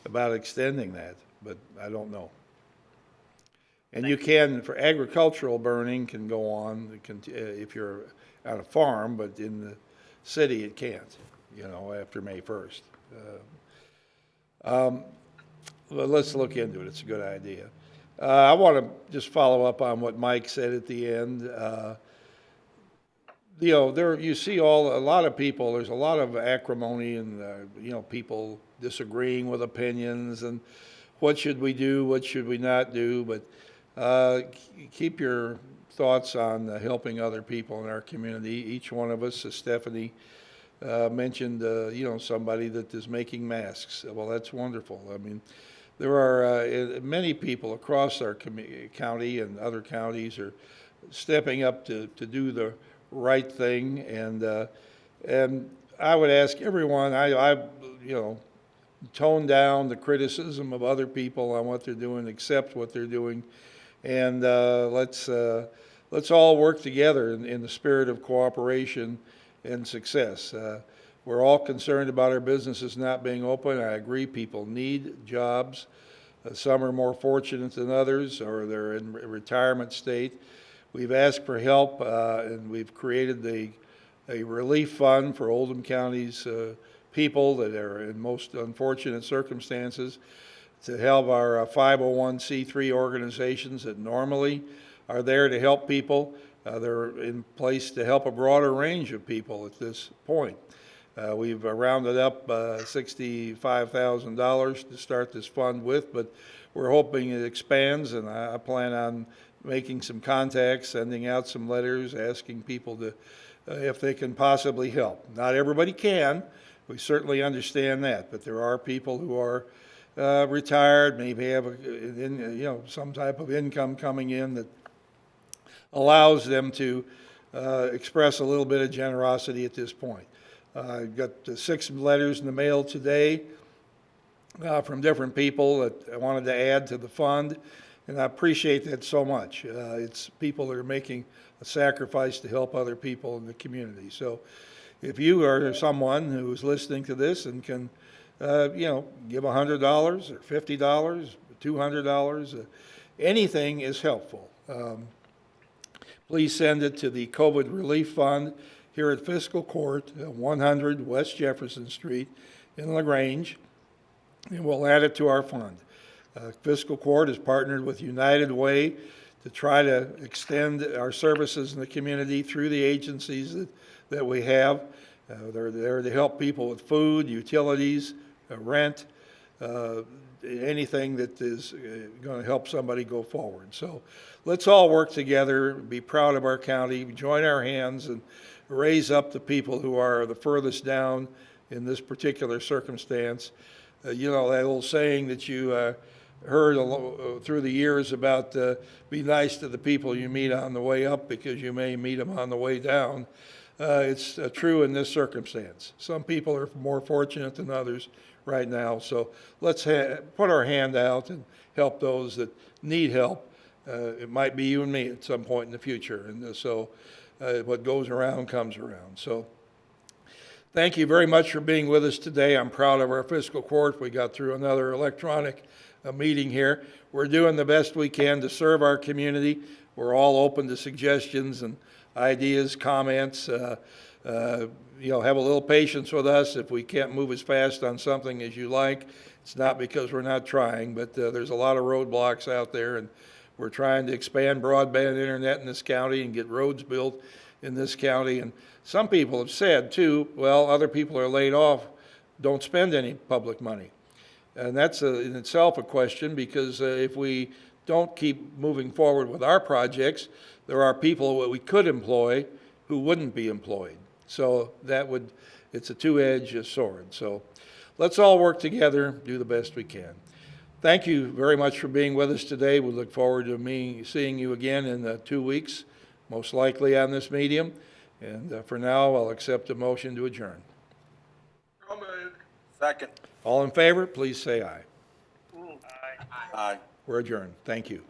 about extending that, but I don't know. And you can, for agricultural burning, can go on if you're on a farm, but in the city it can't, you know, after May 1st. Well, let's look into it. It's a good idea. I want to just follow up on what Mike said at the end. You know, you see a lot of people, there's a lot of acrimony and, you know, people disagreeing with opinions and what should we do, what should we not do, but keep your thoughts on helping other people in our community. Each one of us, as Stephanie mentioned, you know, somebody that is making masks. Well, that's wonderful. I mean, there are many people across our county and other counties are stepping up to do the right thing, and I would ask everyone, I you know, tone down the criticism of other people on what they're doing, accept what they're doing, and let's all work together in the spirit of cooperation and success. We're all concerned about our businesses not being open. I agree, people need jobs. Some are more fortunate than others, or they're in retirement state. We've asked for help, and we've created a relief fund for Oldham County's people that are in most unfortunate circumstances to help our 501c3 organizations that normally are there to help people. They're in place to help a broader range of people at this point. We've rounded up $65,000 to start this fund with, but we're hoping it expands, and I plan on making some contacts, sending out some letters, asking people to if they can possibly help. Not everybody can. We certainly understand that, but there are people who are retired, maybe have you know, some type of income coming in that allows them to express a little bit of generosity at this point. I got 6 letters in the mail today from different people that wanted to add to the fund, and I appreciate that so much. It's people that are making a sacrifice to help other people in the community. So if you are someone who's listening to this and can, you know, give $100 or $50, $200, anything is helpful. Please send it to the COVID Relief Fund here at Fiscal Court, 100 West Jefferson Street in LaGrange, and we'll add it to our fund. Fiscal Court has partnered with United Way to try to extend our services in the community through the agencies that we have. They're there to help people with food, utilities, rent, anything that is going to help somebody go forward. So let's all work together, be proud of our county, join our hands, and raise up the people who are the furthest down in this particular circumstance. You know, that old saying that you heard through the years about be nice to the people you meet on the way up because you may meet them on the way down. it's true in this circumstance. Some people are more fortunate than others right now, so let's put our hand out and help those that need help. It might be you and me at some point in the future, and so what goes around comes around. So thank you very much for being with us today. I'm proud of our fiscal court. We got through another electronic meeting here. We're doing the best we can to serve our community. We're all open to suggestions and ideas, comments. Have a little patience with us if we can't move as fast on something as you like. It's not because we're not trying, but there's a lot of roadblocks out there, and we're trying to expand broadband internet in this county and get roads built in this county. And some people have said, too, well, other people are laid off, don't spend any public money. And that's in itself a question, because if we don't keep moving forward with our projects, there are people that we could employ who wouldn't be employed. So it's a two-edged sword. So let's all work together, do the best we can. Thank you very much for being with us today. We look forward to seeing you again in 2 weeks, most likely on this medium. And for now, I'll accept a motion to adjourn. So moved. Second. All in favor, please say aye. Aye. We're adjourned. Thank you.